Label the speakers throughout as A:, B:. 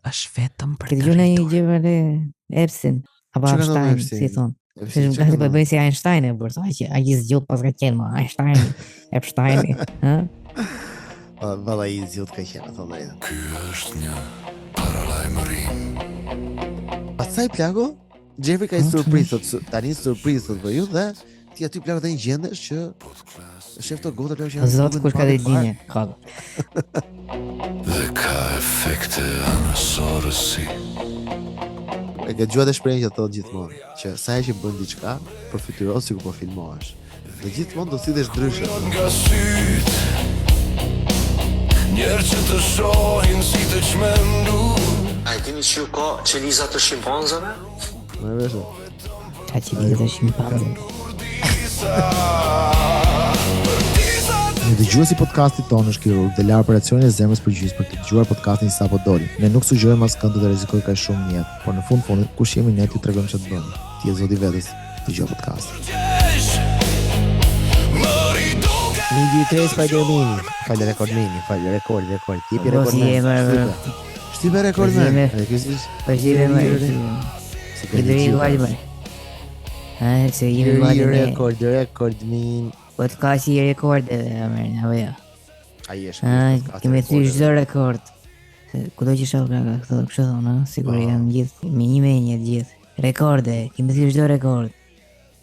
A: është vetëm për
B: Këtë gjuna një gjëve Epsin, apo Einstein, si thonë. Se shumë kasi për bëjnë si Einstein e bërë, a i zgjot pas ka qenë ma, Einstein, Epstein, ha?
C: Valla i zgjot ka qenë, thonë drejtë.
D: Ky është një paralajmëri.
C: Pastaj plako, Jeffrey ka një surprizë, tani surprizë për ju dhe ti aty plako tani gjendesh që shef të gota plako që janë
B: Zotë kush ka dhe linje, ka.
D: Dhe ka efekte anësorësi.
C: E ke gjuat e shprejnë që thotë gjithmonë që sa e që bën diçka, përfytyros si ku po filmohesh. Dhe gjithmonë do sillesh ndryshe.
D: Nga syt njerë që të shohin si të çmendu.
E: A e dini që ka qeliza të shimpanzave?
C: Më veshë.
B: Ka që lidhë të shimpanzë.
C: Një dëgjuesi podcastit tonë është kirurg dhe la operacionin e zemrës përgjithësi për të dëgjuar podcastin sapo doli. Ne nuk sugjerojmë askënd të rrezikoj kaq shumë në jetë, por në fund kush jemi ne t'ju tregojmë çfarë të bëni. Ti je zoti vetes, dëgjoj podcastin. 1-2-3 Spider-Man. Falë rekord. Tipi rekord. Shtype rekord më.
B: Po jemi më. Idri guajme. Se jemi guajme.
C: Rekord min.
B: Podcast i rekord apo jo.
C: Ai është.
B: Kemi thyer çdo rekord. Kudo që shoh nga këto kështu thonë, sigurisht janë gjithë me një menjë të gjithë. Rekorde, kemi thyer çdo rekord.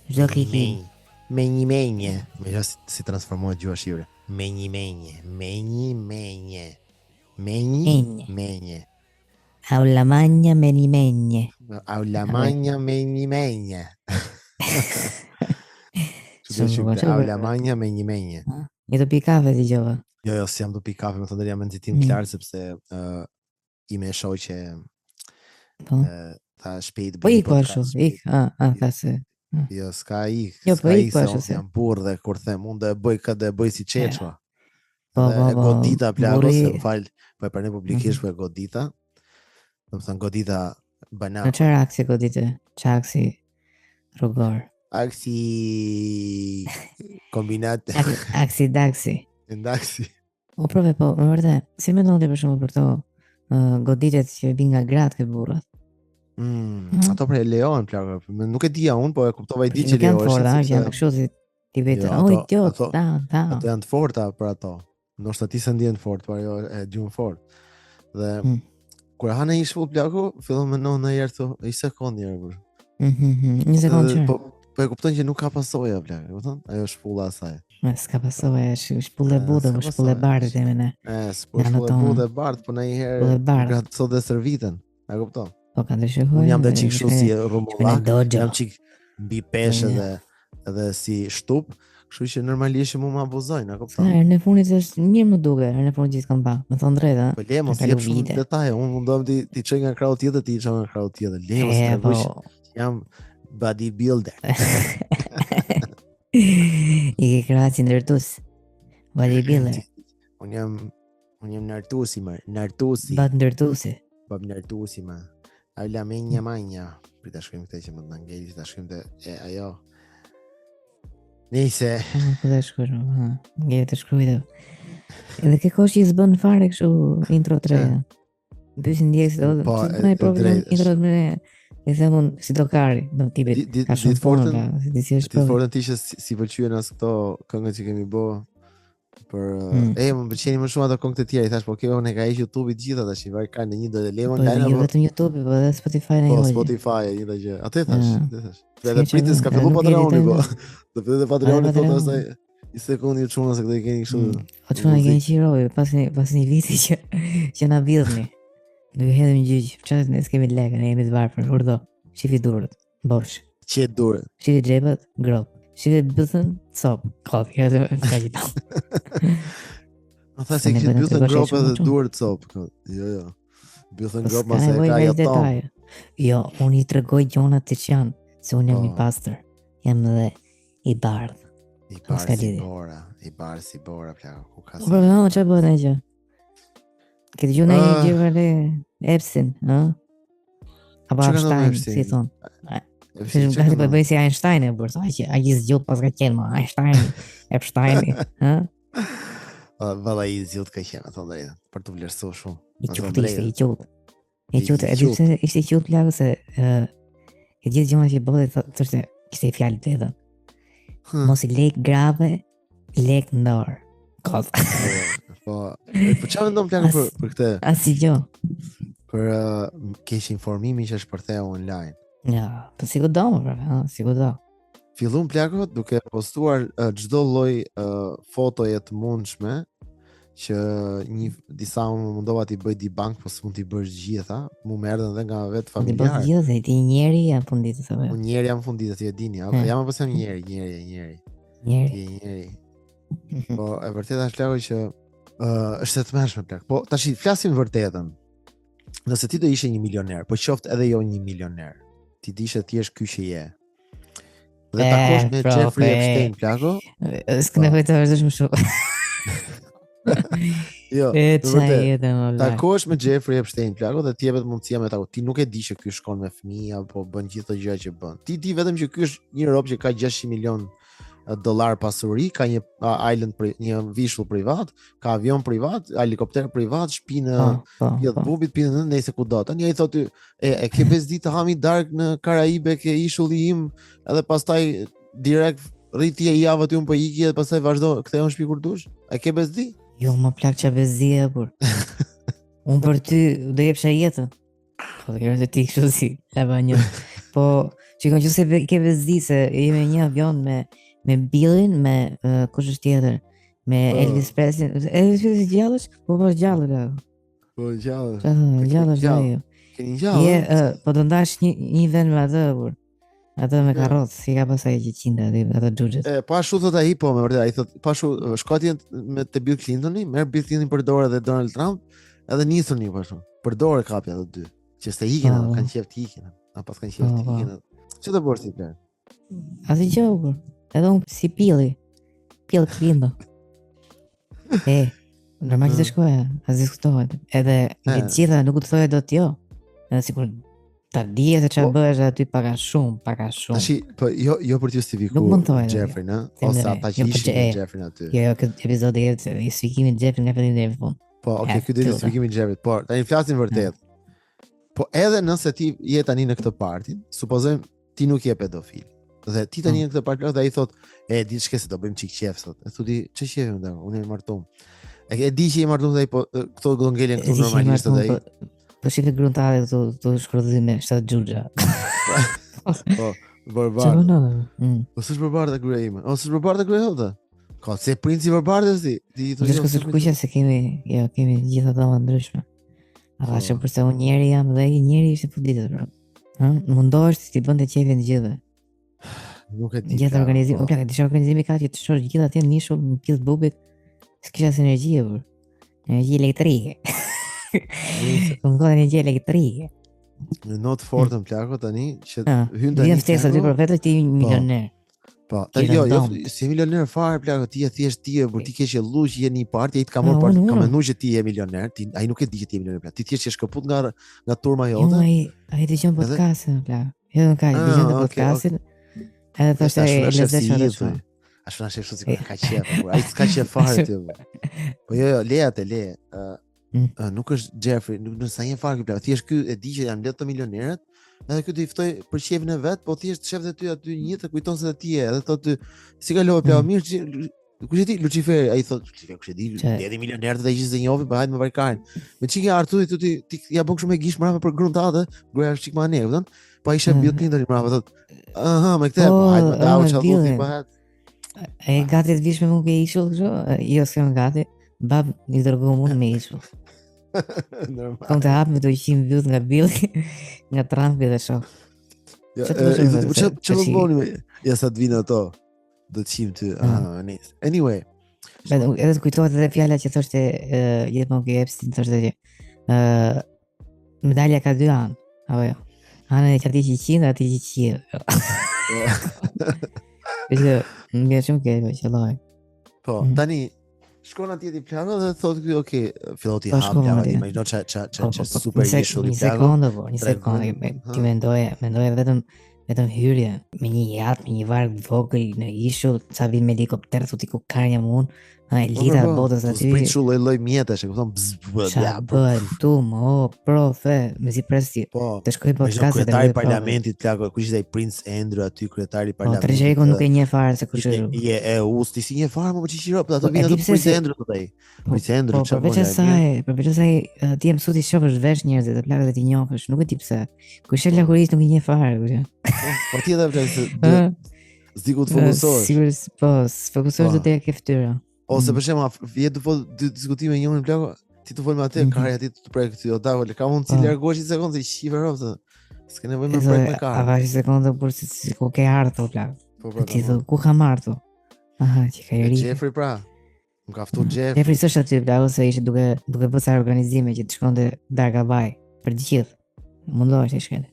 B: Çdo kiki.
C: Me një menje. Me si transformohet gjua shqipe. Me një menje. Menje.
B: Aulamagna me një menje.
C: Aulamagna me një menje. Aulamagna me një menje.
B: Një të pi kafe t'i gjova.
C: Jo, si jam të pi kafe, më thënë jam nxitim klarë, sepse i me shoqe ta shpejt
B: po ik pashu, ik, ka se.
C: Jo, s'ka ik.
B: Jo, po ik pashu.
C: Jam burr dhe kur them, unë do e bëj si çeçua.
B: Po.
C: Godita plagos, më fal, po e pranoj publikisht po e godita. Do të thënë godita banane.
B: Në çfarë aksi godite? Çaksi rrugor.
C: Aksi kombinat.
B: Aksi daksi.
C: Ndaksi.
B: O prove po, më vërtet. Si mendon ti për shembull për këto goditet që vijnë nga gratë ke burrat?
C: Ato për e lejon plagë. Nuk e dija unë, po e kuptova i di që
B: lejon. Janë kështu si ti vetë. O idiot, ta.
C: Ato janë të forta për ato. Ndoshta ti se ndjen fort, por ajo e djun fort. Dhe kur hanë një shpull plagë, fillon më në herë thon, "I sekondë herë."
B: Një sekondë.
C: Po e kupton që nuk ka pasojë plagë, e kupton? Ajo shpulla asaj.
B: S'ka pasojë, shpullë e budë, shpullë e bardhë themi ne.
C: Shpullë e budë e bardhë, po ndonjëherë gratë dhe serviten, e kupton?
B: Po ka ndryshuar.
C: Unë jam dhe çik kështu si rrumullak, jam çik mbi peshë edhe si shtup, kështu që normalisht më abuzojnë, e kupton?
B: Në fundit është mirë më duket, në fundit gjithë kam pa, më thon drejt, ha.
C: Po le mos jep shumë detaje, unë mundom ti çoj nga krau tjetër, ti çoj nga krau tjetër. Le mos të bësh. Jam bodybuilder.
B: I ke krahasi ndërtues. Bodybuilder.
C: Unë jam nartusi.
B: Bad ndërtuesi.
C: Bab nartusi ma. Aula menja. Prita shkojmë këtë që më të ngeli, ta shkojmë të ajo. Nëse
B: po të shkruaj, ngeli të shkruaj. Edhe ke kohë që i zbën fare kështu intro 3. Pyesin ndjekës, po ne provojmë intro 3. E themun si dokari, do tipi ka shumë fortë, si është po.
C: Fortë ti që si pëlqyen as këto këngët që kemi bë për më pëlqejnë më shumë ato këngë të tjera, i thash po kjo ne ka hequr YouTube-i të gjitha tash, vaj kanë një do të lemon kanë.
B: Jo vetëm YouTube, po edhe Spotify ne.
C: Po Spotify një gjë. Atë thash. Edhe pritet ka filluar Patreoni po. Do të Patreoni po asaj. I sekundi çuna se këto i keni kështu.
B: Po çuna i keni qiroj pas një viti që na billni. Do i hedhim gjyq, çfarë ne kemi lekë, ne jemi të varfër, urdo. Shifi durët, bosh.
C: Çe durët.
B: Shifi xhepat, grop. Shifi bëthën, cop. Kop, ja do të thajë.
C: Ma tha se kishte bëthën grop edhe durët cop. Jo. Bëthën grop mos e ka jeton.
B: Jo, unë i tregoj gjonat që janë, se unë jam i pastër. Jam edhe i bardh.
C: I bardh si bora, plako. Ku ka?
B: Po më çfarë bëhet ne gjë? Këtë gjë në një gjëvële Epsin, apo Einstein, si thonë. Se shumë kasi për bëjnë si Einstein e bërë, a i zgjot pas ka qenë ma, Einstein, Epstein,
C: Valla i zgjot ka qenë, ato drejtë, për të vlerësu shumë.
B: I qutë ishte, i qutë. E qute, e di pse ishte i qut plagë se e gjithë gjëma që bëhej thoshte kishte i fjalë të edhe. Mos I lek grave, lek në dorë. Kos.
C: Po çfarë mendon plagë për këtë?
B: Asgjë.
C: Për keq informimin që shpërtheu online.
B: Ja, po sigudo më, sigudo.
C: Fillon plagët duke postuar çdo lloj fotoje të mundshme që disa mundova t'i bëj debunk, po s'mund t'i bësh gjitha, mu më erdhën edhe nga vetë familjarë.
B: Ti bëj gjithë, ti njeri jam funditë thënë.
C: Unë njeri jam funditë, ti e dini, apo jam apo sem njeri. Njeri. Po e vërteta është plagë që është e tmerrshme plagë. Po tash flasim vërtetën. Nëse ti do ishe një milioner, po qoftë edhe jo një milioner, ti dishe ti është ky që je. Dhe takosh me Jeffrey Epstein plagë?
B: S'kam vetë vërtetë më shumë.
C: Jo, takosh me Jeffrey Epstein plagë dhe ti jepet mundësia me taku. Ti nuk e di që ky shkon me fëmijë apo bën gjithë ato gjëra që bën. Ti di vetëm që ky është një rob që ka 600 milion dollar pasuri, ka një island, një vishull privat, ka avion privat, helikopter privat, shtëpi në pjellë bubit, pinë nëse kudo. Tani ai thotë e ke bezdi të hami dark në Karaibe, ke ishulli im, edhe pastaj direkt rriti e javë aty unë po iki dhe pastaj vazhdo kthehon shtëpi kur dush. A ke bezdi?
B: Jo, më plak që bezdia por. Unë për ty do jepsha jetën. Po kjo është ti kështu si, e banjë. Po, shikon që se ke bezdi se jemi një avion me Billin, me kush është tjetër, me Elvis Presley. Elvis Presley gjallësh? Po gjallë. Po gjallë. Keni gjallë? Po do ndash një vend me atë por. Atë me karrocë, si ka pasaj që qinda atë xhuxhet. Po
C: ashtu thot ai, po me vërtet ai thot, po ashtu shkotjen me te Bill Clintoni, merr Bill Clinton për dorë dhe Donald Trump, edhe nisuni po ashtu. Për dorë kapi ato dy. Që s'e ikin, kanë qejf të ikin. Apo s'kan qejf të ikin. Ç'do bësh ti plan?
B: Asgjë po. Edhe unë si Pilli. Pill Clinton. Normal që të shkoj, as diskutohet. Edhe e gjitha nuk u thoya dot jo. Edhe sikur ta dije se çfarë bëhesh aty paka shumë.
C: Tashi, po jo për të justifikuar Jeffrey, në? Ose ata që ishin me Jeffrey aty. Jo, këtë episod e justifikimi i Jeffrey nga fillimi deri në fund. Po, okay, ky do justifikimi i Jeffrey, po tani flasim vërtet. Po edhe nëse ti je tani në këtë parti, supozojmë ti nuk je pedofil. Dhe ti tani në këtë parti dhe ai thot, di çka se do bëjmë çik qef sot. E thotë, ç'e qefim ndër? Unë jam martuar. E di që je martuar dhe ai po këto do ngelen këtu normalisht dhe ai.
B: Po shifë gruntare të shkrodhime 7 xhuxha.
C: Po, barbardë. Po s'është barbardë gruaja ime. O s'është barbardë gruaja jote? Ka se princi barbardës ti. Ti
B: thonë se kuqja se kemi gjithë ato ndryshme. Avashë përse unë njeri jam dhe ai njeri ishte fuditur, bro. Mundohesh ti bënte qefin gjithë.
C: Nuk e di.
B: Gjithë organizimi, plak, disha organizimi ka që të shohësh gjithë atje në nishull në pjesë bubit. S'kisha energji, bro. Energji elektrike. Unë ka energji elektrike.
C: Në notë fortën plako tani që hyn
B: tani. Vjen ftesa ti për vetë ti milioner.
C: Po, jo, si milioner fare plako, ti je thjesht ti, por ti ke qellu që je në një parti, ai të ka marrë parti, ka menduar që ti je milioner, ai nuk e di që ti je milioner plako. Ti thjesht je shkëput nga turma jote.
B: Jo, ai dëgjon podcastin plako. Jo, nuk ka, dëgjon podcastin. Edhe thoshte e lezetshme atë. Ashtu na shef si ka qef, por ai s'ka qef fare ti.
C: Po jo, le. Nuk është Jeffrey, nuk sa një farë plak. Thjesht ky e di që janë letë të milionerët, edhe ky do i ftoj për qefin e vet, po thjesht shef dhe ty aty një të kujton se ti je, edhe thotë si kalove plak mirë, kush e di Lucifer, ai thotë Lucifer kush e di, deri milioner të gjithë njohin, po hajt me varkarin. Me çike Arturi ti ja bën kështu me gish mbrapa për gruntate, gruaja është çik më anë, kupton? Po ai shef Bill Clinton mbrapa thotë, aha, me këtë, hajt me dau çfarë po hat.
B: Ai gati të vish me mua ke ishull kështu? Jo, s'kam gati. Bab i dërgoi mua me ishull. Normal. Kom të hapë me të 100 views nga Billy, nga Trumpi dhe shoh.
C: Çfarë bëni me? Ja sa të vinë ato. Do të qim ty. Nice. Anyway.
B: Edhe të kujtohet edhe fjala që thoshte Jetmon ke Epstein, thoshte që medalja ka 2 anë. Apo jo. Ana e çati që 100, aty që 100. Edhe më shumë ke qelloj.
C: Po, tani shkon atje ti plano dhe thotë ky, okay, filloti hap plano, imagjino ça super ishull i plano.
B: Një sekondë, ti mendoje vetëm hyrje me një jaht, me një varg vogël në ishull, sa vin me helikopter, thotë ku ka jam unë, elita e botës aty.
C: Prit lloj mjetesh, e kupton?
B: Ç'a bëhet tu, profe, mezi presi. Të shkoj podcast të
C: kryetari i parlamentit plako, kush ishte ai Prince Andrew aty, kryetari i parlamentit.
B: Tregjeriku nuk e njeh fare se kush është.
C: Je usti si një fare, më çishiro, po ato vinë ato Prince Andrew thotë ai. Prince Andrew çfarë
B: bën? Përveç asaj, ti mësuat i shohësh vesh njerëzit, të plakët e ti njohësh, nuk e di pse. Kush është lakurisht nuk i njeh fare kush.
C: Po ti edhe vlen s'diku të fokusohesh.
B: Sigurisht, po, fokusohesh do të ke fytyra.
C: Ose për shembull, vjet të fol diskutime njërin plako, ti të fol me atë, kari aty të prek ty, o davë, ka mund të largohesh një sekondë, shive rrobë. S'ke nevojë me prek me karë.
B: A vaji sekondë për si ku ke ardhur plak. Ti do ku kam ardhur? Aha, që ka iri.
C: Jeffrey pra. Më ka ftuar Jeffrey.
B: Jeffrey s'është aty plak, ose ishte duke bërë sa organizime që të shkonte darka vaj për të gjithë. Mundohesh të shkënde.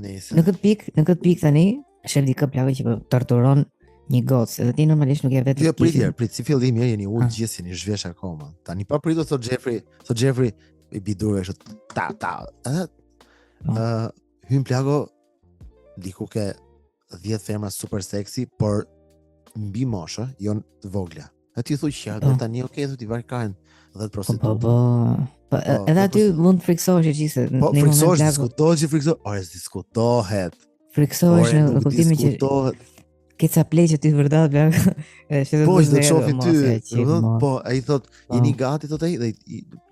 C: Nice.
B: Në këtë pikë tani, shef di kë plakë që torturon një gocë, edhe ti normalisht nuk e vetë.
C: Jo, prit si fillim mirë, jeni ulë gjithë, jeni zhvesh akoma. Tani pa pritur thot Jeffrey i bidur është ta. Hyn plako diku ke 10 femra super seksi, por mbi moshë, jo të vogla. Aty thu që tani okay, thu ti vaj kanë 10 prostituta.
B: Po, edhe aty mund të friksohesh gjithse.
C: Po, friksohesh, diskutohet.
B: Friksohesh në kuptimin që ke ca pleqë ti vërtet plak.
C: Po, do të shohë ty. Po, ai thot, jeni gati thot ai, dhe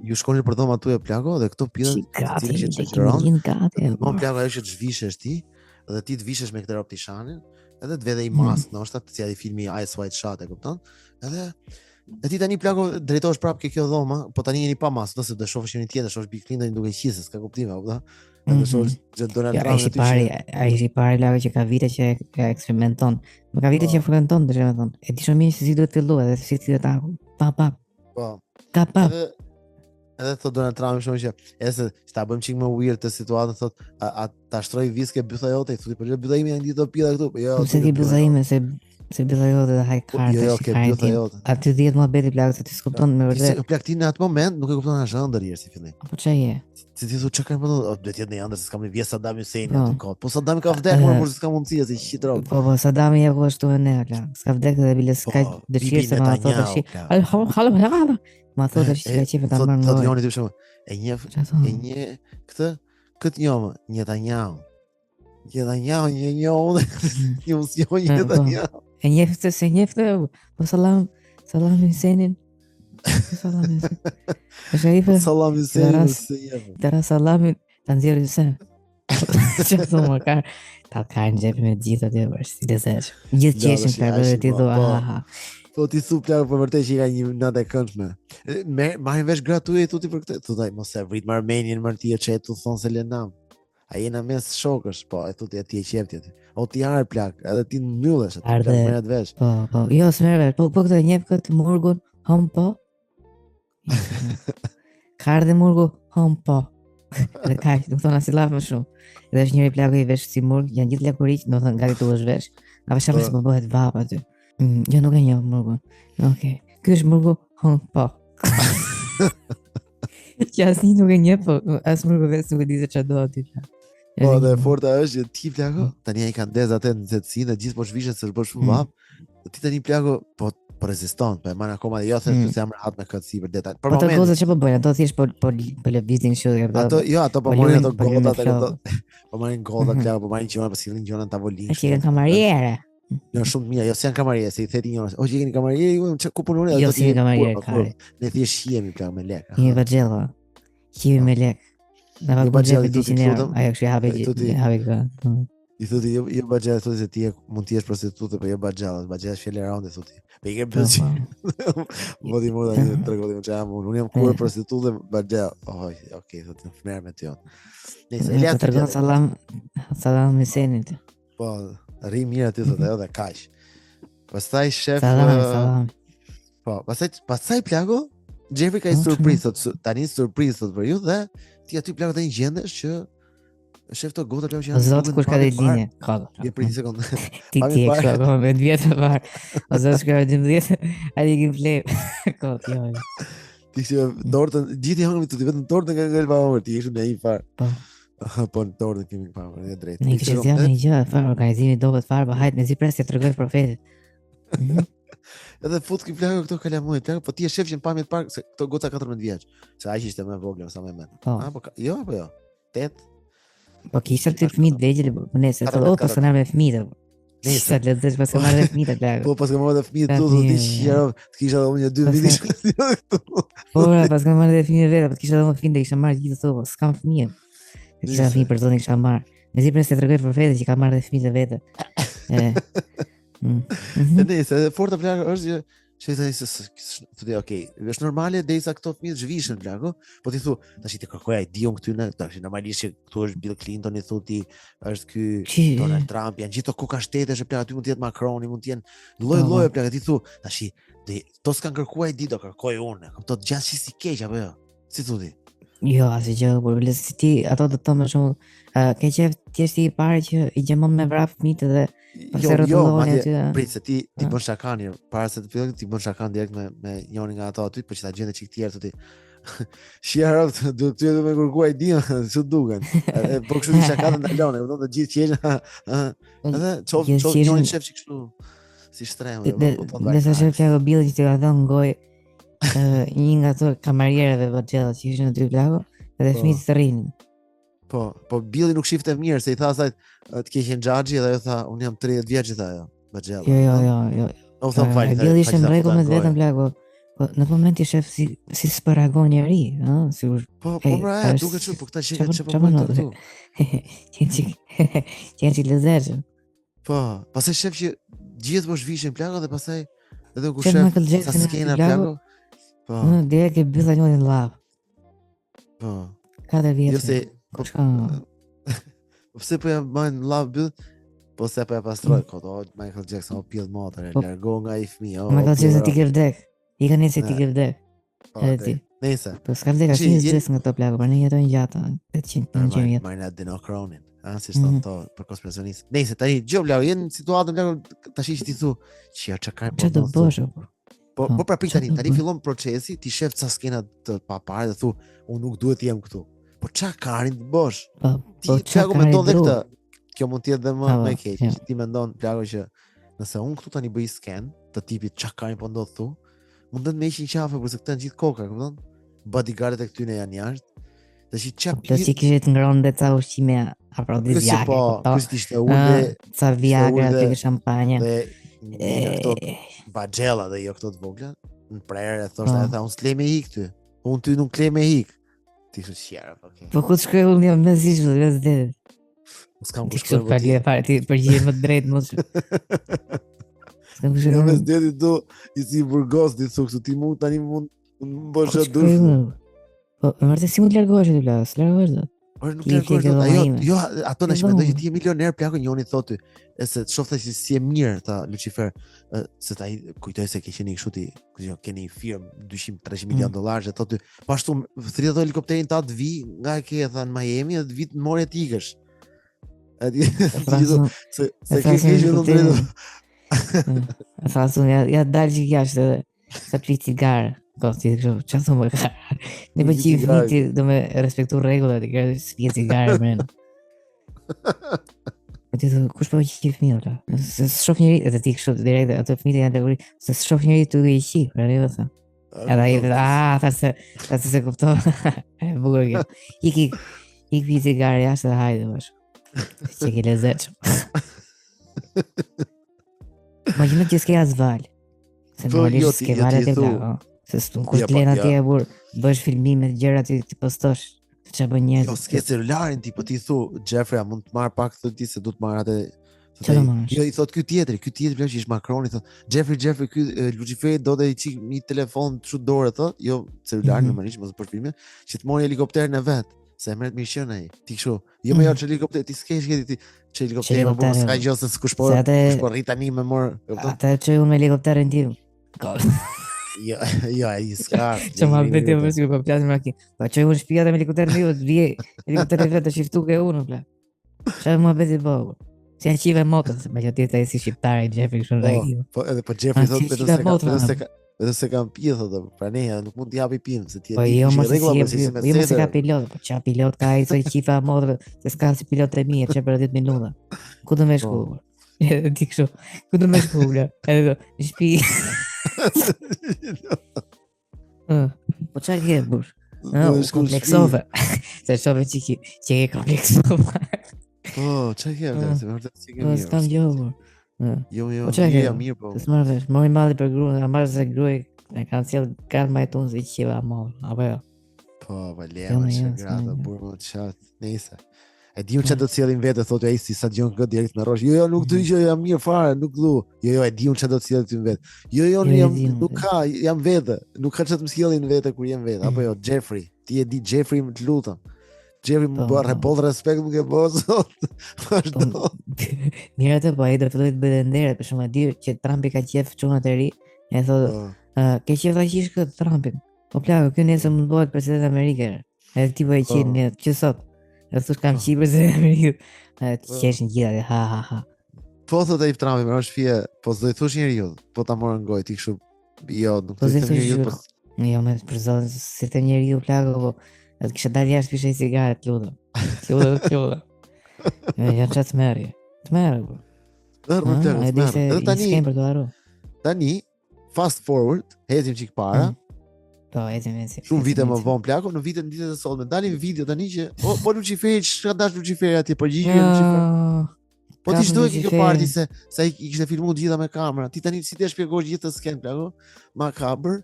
C: ju shkoni për dhomë aty e plako dhe këto pillën
B: ti që
C: të
B: gati.
C: Po plako ajo që të zhvishesh ti, dhe ti të vishesh me këtë rob tishanin, edhe të vede i mask, ndoshta si ai filmi Ice White Shot, e kupton? Edhe ti tani plako drejtohesh prapë ke kjo dhomë, po tani jeni pa mask, nëse do shohësh një tjetër, shohësh Bill Clinton duke qisë, s'ka kuptim, e kupton? Edhe shohësh që Donald Trump aty.
B: Ai i pari plako që ka vite që ka eksperimenton. Më ka vite që frekuenton, domethënë. E di shumë mirë se si duhet të filluar, edhe si ti ta. Pa.
C: Po.
B: Pa.
C: Edhe thot Donald Trump shumë që ese ta bëjmë çik më weird të situatën, thot ta shtroj viske bytha jote, thotë po bytha ime janë ditë pilla këtu, po jo.
B: Se ti bytha ime se bytha jote dhe haj kartë.
C: Jo, ke bytha jote.
B: Aty 10 muhabeti plak se ti skupton me vërtet.
C: Plak ti në atë moment nuk e kupton asgjë ndërherë si fillim.
B: Po ç'a je?
C: Si ti thua çka kanë bënë, do të jetë në ëndër se s'kam një vjes Saddam Hussein aty kohë. Po Saddam ka vdekur, por s'ka mundësi se qitrog.
B: Po Saddam i apo ashtu ne plak. S'ka vdekur dhe bile s'ka dëshirë se ma thotë tash. Ma thotë tash që çift ta marrë.
C: Thotë joni ti shumë. E një këtë njomë, Netanyahu.
B: E njefte se njefte, po salam Husseinin.
C: Salam Husseinin.
B: Dara salamin ta nxjerrë Hussein. Çfarë thonë ka? Ta kanë xhep me gjithë atë vërsi të zesh. Gjithë qeshin ka bërë ti do aha.
C: Po ti thu plak për vërtet që ka një natë e këndshme. Marrin vesh gratuit tuti për këtë. Thotaj mos e vrit me Armenin marrti e çet u thon se lenam. A jena mes shokësh, po, e thuti atje qepti aty. O ti ar plak, edhe ti mbyllesh aty, plak merret vesh.
B: Po, jo s'merr vesh, po këtë njeh këtë murgun, hom po. Ka ardhe murgu, hom po. Edhe kaq, do të thonë as i llav më shumë. Edhe është njëri plak i vesh si murg, janë gjithë lakuriq, do të thonë gati tuash vesh. A vesh se po bëhet vap aty. Jo nuk e njeh murgun. Okej. Ky është murgu, hom po. Që asnjë nuk e njeh, po as murgu vetë nuk e di se ç'a do aty.
C: Po dhe forta është që ti plako, tani ai ka ndez atë në zetësinë, gjithë po zhvishet se është bërë shumë vap. Ti tani plako po reziston, po e marr akoma jo thënë se jam rahat me këtë si për detaj. Për
B: momentin. Ato goza ç'po bëjnë, ato thjesht po lëvizin kështu.
C: Ato po marrin ato godat ato. Po marrin godat plako, po marrin gjona, po sillin gjona në tavolinë.
B: Është një kamariere.
C: Jo shumë mirë, jo se janë kamariere, se i theti njëri. O që keni kamariere, ku punoni
B: ato? Jo si kamariere ka.
C: Ne thjesht shihemi plako me lek.
B: Një vaxhella. Hivi me lek. Na va bëjë 200 euro. Ajo kështu hapi këtë.
C: I thotë jo baxhella, thotë se ti mund të jesh prostitute, po jo baxhella, baxhella është fjalë rande thotë. Me ke bëj. Modi moda një tregodi më çam, unë jam kur prostitute baxhella. Okay, thotë merr me ty. Nëse
B: Elia tregon salam Huseinit.
C: Po, rri mirë aty thotë edhe kaq. Pastaj shef
B: Salam.
C: Po, pastaj plako Jeffrey ka surprizë, tani surprizë thotë për ju dhe ti aty plako tani gjendesh që shef to gota plako që janë.
B: Zot kush ka dhe linje? Ka.
C: Je për një sekondë.
B: Ti e kështu me vjetë var. O zot shkruaj 12. Ai i vlen. Kot jo.
C: Ti që tortën gjithë hëngri ti vetëm tortën nga ngelva over ti ishin në një far. Po tortën kemi pa, është drejt.
B: Ne kishim një gjë, fare organizimi dobët fare, po hajt mezi presë t'rregoj profetit.
C: Edhe fut ky plagë këto kalamoj, plagë, po ti e shef që në pamje të parë se këto goca 14 vjeç. Se aq ishte më vogël sa më mend. Po jo apo jo. 8.
B: Po kisha ti fëmijë të vegjël, po nëse thotë pas kanë me fëmijë. Sa le të thësh pas kanë me fëmijë plagë.
C: Po pas kanë marrë fëmijë tu ti shiro, të kisha edhe unë 2 vite.
B: Po pas kanë marrë fëmijë vetë, po kisha edhe unë fëmijë, kisha marrë gjithë ato, s'kam fëmijë. Kisha fëmijë për zonë kisha marrë. Mezi pres të tregoj për vetë që ka marrë fëmijë vetë.
C: Nëse forta plagë është që tani se thotë okay, është normale derisa këto fëmijë zhvishën plagë, po ti thu tash ti kërkoj ai diun këty në tash normalisht që këtu është Bill Clinton i thotë është ky Donald Trump, janë gjithë kuka shtetesh plagë, aty mund të jetë Macroni, mund të jenë lloj-lloje plagë, ti thu tash to s'kan kërkuar ai di do kërkoj unë, këto gjashtë si keq apo jo? Si thotë?
B: Jo, asgjë, por lësi ti ato do të thonë më shumë ke qef thjesht i parë që i gjemon me vrap fëmijët dhe
C: jo, prit se ti bën shakani, para se të filloj ti bën shakan direkt me njërin nga ato aty, por që ta gjende çik tjerë thotë. Shiara do të më kërkuaj diun, çu duken. Po kështu di shakan ndalone, do të gjithë qenë. Edhe çov njërin shef çik kështu si shtrem.
B: Nëse shef plagë Billi që ka dhënë gojë një nga ato kamarierëve vëxhella që ishin aty plagë, edhe fëmijët të rrinin.
C: Po Billi nuk shifte mirë se i tha asaj të keqen xhaxhi dhe ajo tha un jam 30 vjeç tha ajo vëxhella.
B: Jo.
C: U thon fal.
B: Billi ishte në rregull me vetën plagë. Po në moment i shef si s'paragon njeri, ëh, sigur.
C: Po pra, duket çu, po këta shikë çfarë po bëjnë këtu.
B: Qenë lezetshëm.
C: Po, pastaj shef që gjithë po zhvishin plagë dhe pastaj edhe ku shef sa skena plagë. Po.
B: Në direkt e bylla njërin llav.
C: Po.
B: 4 vjeç.
C: Jo se pse po ja bën llav byll, po se po ja pastroj këto Michael Jackson o pill motor, largo nga ai fëmijë.
B: Michael Jackson ti ke vdek. I kanë nesër ti ke vdek.
C: Edhe ti. Nëse.
B: Po s'ka vdek asnjë zgjes nga këto plagë, por ne jetojnë gjatë 800 vjet.
C: Marrë adenochronin. Si thon to për konspiracionist. Nëse tani gjobla jenë situatën plagë tash që ti thu që çka
B: ka do bësh apo.
C: Po pra prit tani fillon procesi, ti shef ca skena të paparë dhe thu unë nuk duhet të jem këtu. Po çka karin të bësh? Ti çka mendon dhe këtë? Kjo mund të jetë dhe më e keq. Ti mendon plagë që nëse unë këtu tani bëj sken të tipit çka karin po ndodh thu, mund të më heqin qafe për se këta gjithë koka, kupton? Bodyguardet e këtyne janë jashtë. Tash çka
B: plasi kishet ngron dhe ca ushqime afrodisiake.
C: Po, ky ishte unë
B: ca Viagra te shampanja.
C: Dhe këto Bajella dhe jo këto të vogla, në prerë thoshte ata unë s'le me hik ty. Unë ty nuk le me hik. Ti thua shjera, okay.
B: Po ku të shkoj unë jam me zish vetë.
C: S'kam ku shkoj.
B: Ti përgjigje më drejt mos.
C: Jo mes deti do i si burgos di thuksu ti mund tani mund bësh atë dush.
B: Po më vërtet si mund të largohesh ti plas, largohesh do.
C: Por nuk largohesh. Jo, ato na shpendoj që ti je milioner plako njëri thotë, se të shoh se si e mirë tha Lucifer, se ai kujtoi se ke qenë kështu ti, keni firmë 200-300 milion dollarë, thotë, po ashtu thrihet helikopterin ta të vi nga ke tha në Miami dhe të vi të morë të ikësh. Se ke qenë në drejtë.
B: Fasun ja dalë jashtë sa pli cigarë. Po ti çfarë thonë më? Ne po ti viti do me respektu rregullat e kërë si cigarë men. Ti do kush po qi fëmijë ata? Se shoh njëri edhe ti kështu direkt ato fëmijët janë teguri, se shoh njëri tu i qi, pra ne vetë. Edhe ai tha se kuptoj. E bukur kjo. Ik vi cigarë jashtë dhe hajde bash. Çe ke lezet. Imagjino që s'ke asval. Se normalisht s'ke valet e bla. Se s'tu kur të len atje bur, bësh filmime të gjëra ti postosh. Çfarë bën njerëz?
C: Jo, s'ke celularin ti, po ti thu Jeffrey, mund të marr pak thotë ti se do të marr atë. Jo, i thot ky tjetri që ish Macroni thot, Jeffrey ky Lucifer do të i çik një telefon çu dorë thot, jo celular normalisht, mos për filmin, që të mori helikopterin e vet. Se merret mirë qen ai. Ti kështu. Jo më jot helikopter, ti s'ke ti çe helikopter më bën s'ka gjë se kush po rrit tani me mor.
B: Atë çe unë me helikopterin tim.
C: Jo, ai s'ka.
B: Çama vetë më sikur po flas me makinë. Po çe unë shtëpia me helikopterin tim, të vije helikopteri vetë shiftu ke unë bla. Çfarë më bëti bëu? Si archive motën, se më jetë ai si shqiptar i Jeffrey kështu rregull.
C: Po edhe po Jeffrey thotë vetëm se kam pije thotë, pra ne nuk mund t'i japi pinë se ti e di
B: mos e ka pilot, po çfarë pilot ka ai se qifa modrë, se s'ka si pilot e mirë, çe për 10 minuta. Ku do më shku? Edhe ti kështu, ku do më shpula? Edhe në shtëpi. Po çfarë ke bush? Kompleksove. Se shove që ke kompleksove.
C: Po, çfarë ke? Se vërtet si ke
B: Po
C: mirë.
B: s'kam gjovur.
C: Jo,
B: çfarë
C: mirë po.
B: Të smarrësh, mori malli për gruan, a marrë se gruaj e kanë sjell kalma e tonë si qiva moll, apo jo?
C: Po, valema që grata, burë më të qatë, nese. E di unë që do të sjellin vete, thotë ai si sa gjon këtë direkt me rosh. Jo, nuk do që jam mirë fare, nuk du. Jo, e di unë që do të sjellin ty vetë. Jo, nuk ka, jam vete. Nuk ka që të më sjellin vete kur jam vete. Apo jo, Jeffrey. Ti e di Jeffrey më të lutem. Jeffrey më bërë boll respekt më ke bërë sot. Vazhdo.
B: Mirë atë, po ai do filloj të bëjë nderet, për shkak e di që Trumpi ka qef çunat e ri. E thotë, ke qef ta qish këtë Trumpin. Po plako, ky nesër mund të bëhet president amerikan. Edhe ti po e qin që sot. E thush kam qi president amerikan. Të qeshin gjithë, ha.
C: Po thotë ai Trumpi, më është fije, po s'do i thosh njeriu, po ta morën gojë ti kështu. Jo, nuk do të them njeriu, po.
B: Jo, më për zonë, si të njeriu plako, po atë kisha dalë jashtë pishe cigare të lutem. Lutem. Ja çat merri. Të merr.
C: Edhe tani fast forward, hezim çik para.
B: Po, ecim.
C: Shumë vite më vonë plako, në ditët e sotme dalin video tani që po Luciferi çka dash Luciferi atje, po gjigje Luciferi. Po ti çdo kjo parti se sa i kishte filmuar gjitha me kamera. Ti tani si të shpjegosh gjithë të sken plako, makabër,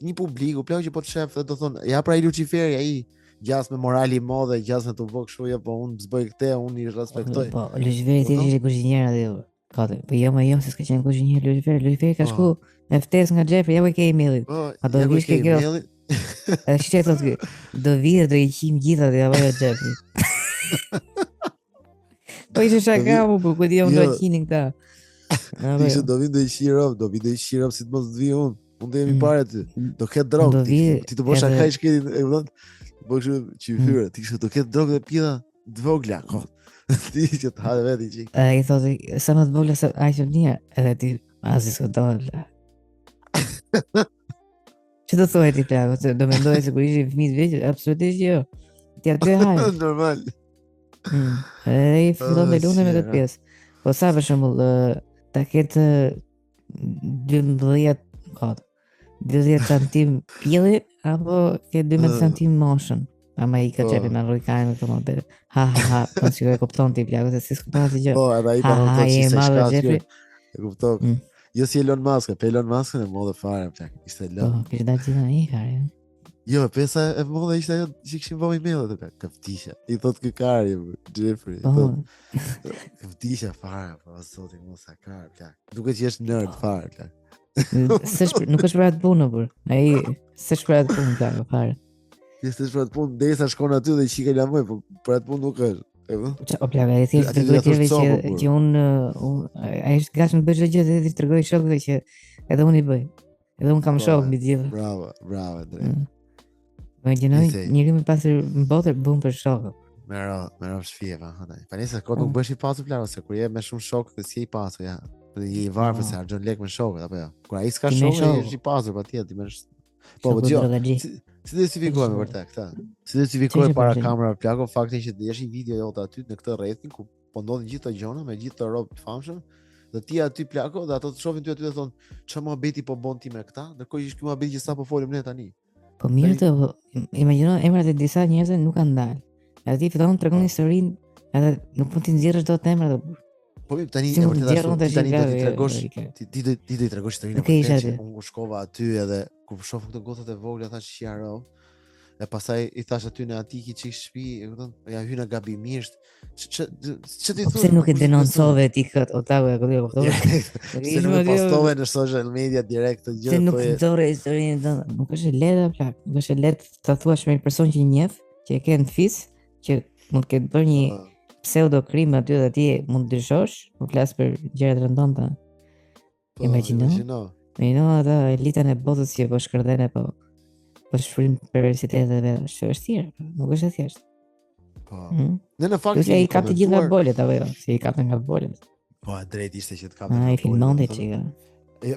C: një publiku plako që po të shef do thonë, ja pra i Luciferi ai gjas me morali i madh, gjas me të vë kështu, jo po unë s'bëj këtë, unë i respektoj.
B: Po Luciferi ti ishte kuzhinier aty. Katë, po jo se s'ka qenë kuzhinier Luciferi ka shku e ftes nga Jeffrey, ja ke emailin. A do vish ke kjo? Edhe çfarë thotë ky? Do vije do i qim gjithë aty apo jo Jeffrey? Po ishte shaka po ku di unë do qinin këta.
C: Ishte do vi do i shirop si të mos të vi unë. Unë do jemi parë aty. Do ketë drogë. Ti të bosh shaka i shketin e vëllai. Po kështu çifyr, ti kështu do ketë drogë dhe pjeda të vogla. Ti që të hale veti qik.
B: I thotë, sa më të vogla se aq të mirë, edhe ti azi s'ka dalë. Që do thoi ti plako, se do mendoj se kur ishi fëmijë të vegjël, absolutisht jo. Ti aty haj.
C: Normal.
B: Edhe i fillon të lutem me këtë pjesë. Po sa për shembull, ta ketë 12 centim pjelli apo ke 12 centim moshën. Ama i ka qepi me rujkajnë të më bërë. Ha, po që e kupton ti plako, se si s'kupton si gjë.
C: Po, edhe i panon të që se shka kjo. E kupton. Jo si Elon Musk, pe Elon Musk në modë fare, plak. Ishte Elon.
B: Po, kishtë da gjitha i fare.
C: Jo, pesa e modë ishte ajo që këshim vëm i mail, këftisha. I thot këkari, Jeffrey. Këftisha fare, po, sot i mos a kar, plak. Duke që është nerd fare, plak.
B: Nuk është për atë punë, për. Ai, s'është për atë punë, plak, fare.
C: Jeste për atë punë, derisa shkon aty dhe i shike lamoj, po për atë punë nuk është.
B: O plaka, e thjesht të tregoj tjerëve që unë ai është gatshëm të bëjë çdo gjë dhe të tregoj shokëve që edhe unë i bëj. Edhe unë kam shok mbi të gjithë.
C: Bravo, drejt.
B: Më gjenoj njëri më pasur në botë bën për shokë.
C: Merë shfije, pa, hëndaj. Pa njëse, kot nuk bësh i pasur plako, se kur je me shumë shokë dhe si i pasur, ja. I varë se harxhon lek me shokët, apo jo. Kur ai s'ka shokë, është i pasur, patjetër, ti më po gjë. Si identifikohemi vërtet këta? Si identifikohemi para kamera plako faktin që është një video jote aty në këtë rrethin ku po ndodhin gjithë ato gjëra me gjithë të rob të famshëm dhe ti aty plako dhe ato të shohin ty aty dhe thonë ç'a mohabeti po bën ti me këta, ndërkohë që ky mohabet që sapo folim ne tani.
B: Po mirë të imagjino emrat e disa njerëzve nuk kanë dalë. Edhe ti fillon të tregon historinë, edhe nuk mund t'i nxjerrësh dot emrat. Po
C: tani e vërtetë tani do t'i tregosh ti do t'i tregosh historinë. Unë shkova aty edhe kur shoh këto gocat e vogla thash qaro. E pastaj i thash aty në antiki çik shtëpi, e kupton? Ja hyna gabimisht. Ç'ti thua?
B: Pse nuk e denoncove ti kët otaku e kupton?
C: Se nuk e postove në social media direkt të gjë.
B: Se nuk nxorë historinë tënde. Nuk është lehtë plak. Nuk është lehtë ta thuash me një person që i njeh, që e ke në fis, që mund të ketë bërë një pseudo krim aty dhe ti mund të dyshosh, po flas për gjëra të rëndonta. Imagjino. Ata elitën e botës që po shkërdhen po shfrymë perversiteteve, është thjesht, nuk është thjesht.
C: Po. Në fakt
B: ai ka të gjitha bolet apo jo? Si i kapën nga bolet.
C: Po, drejt ishte që të kapën.
B: Ai filmonte çika.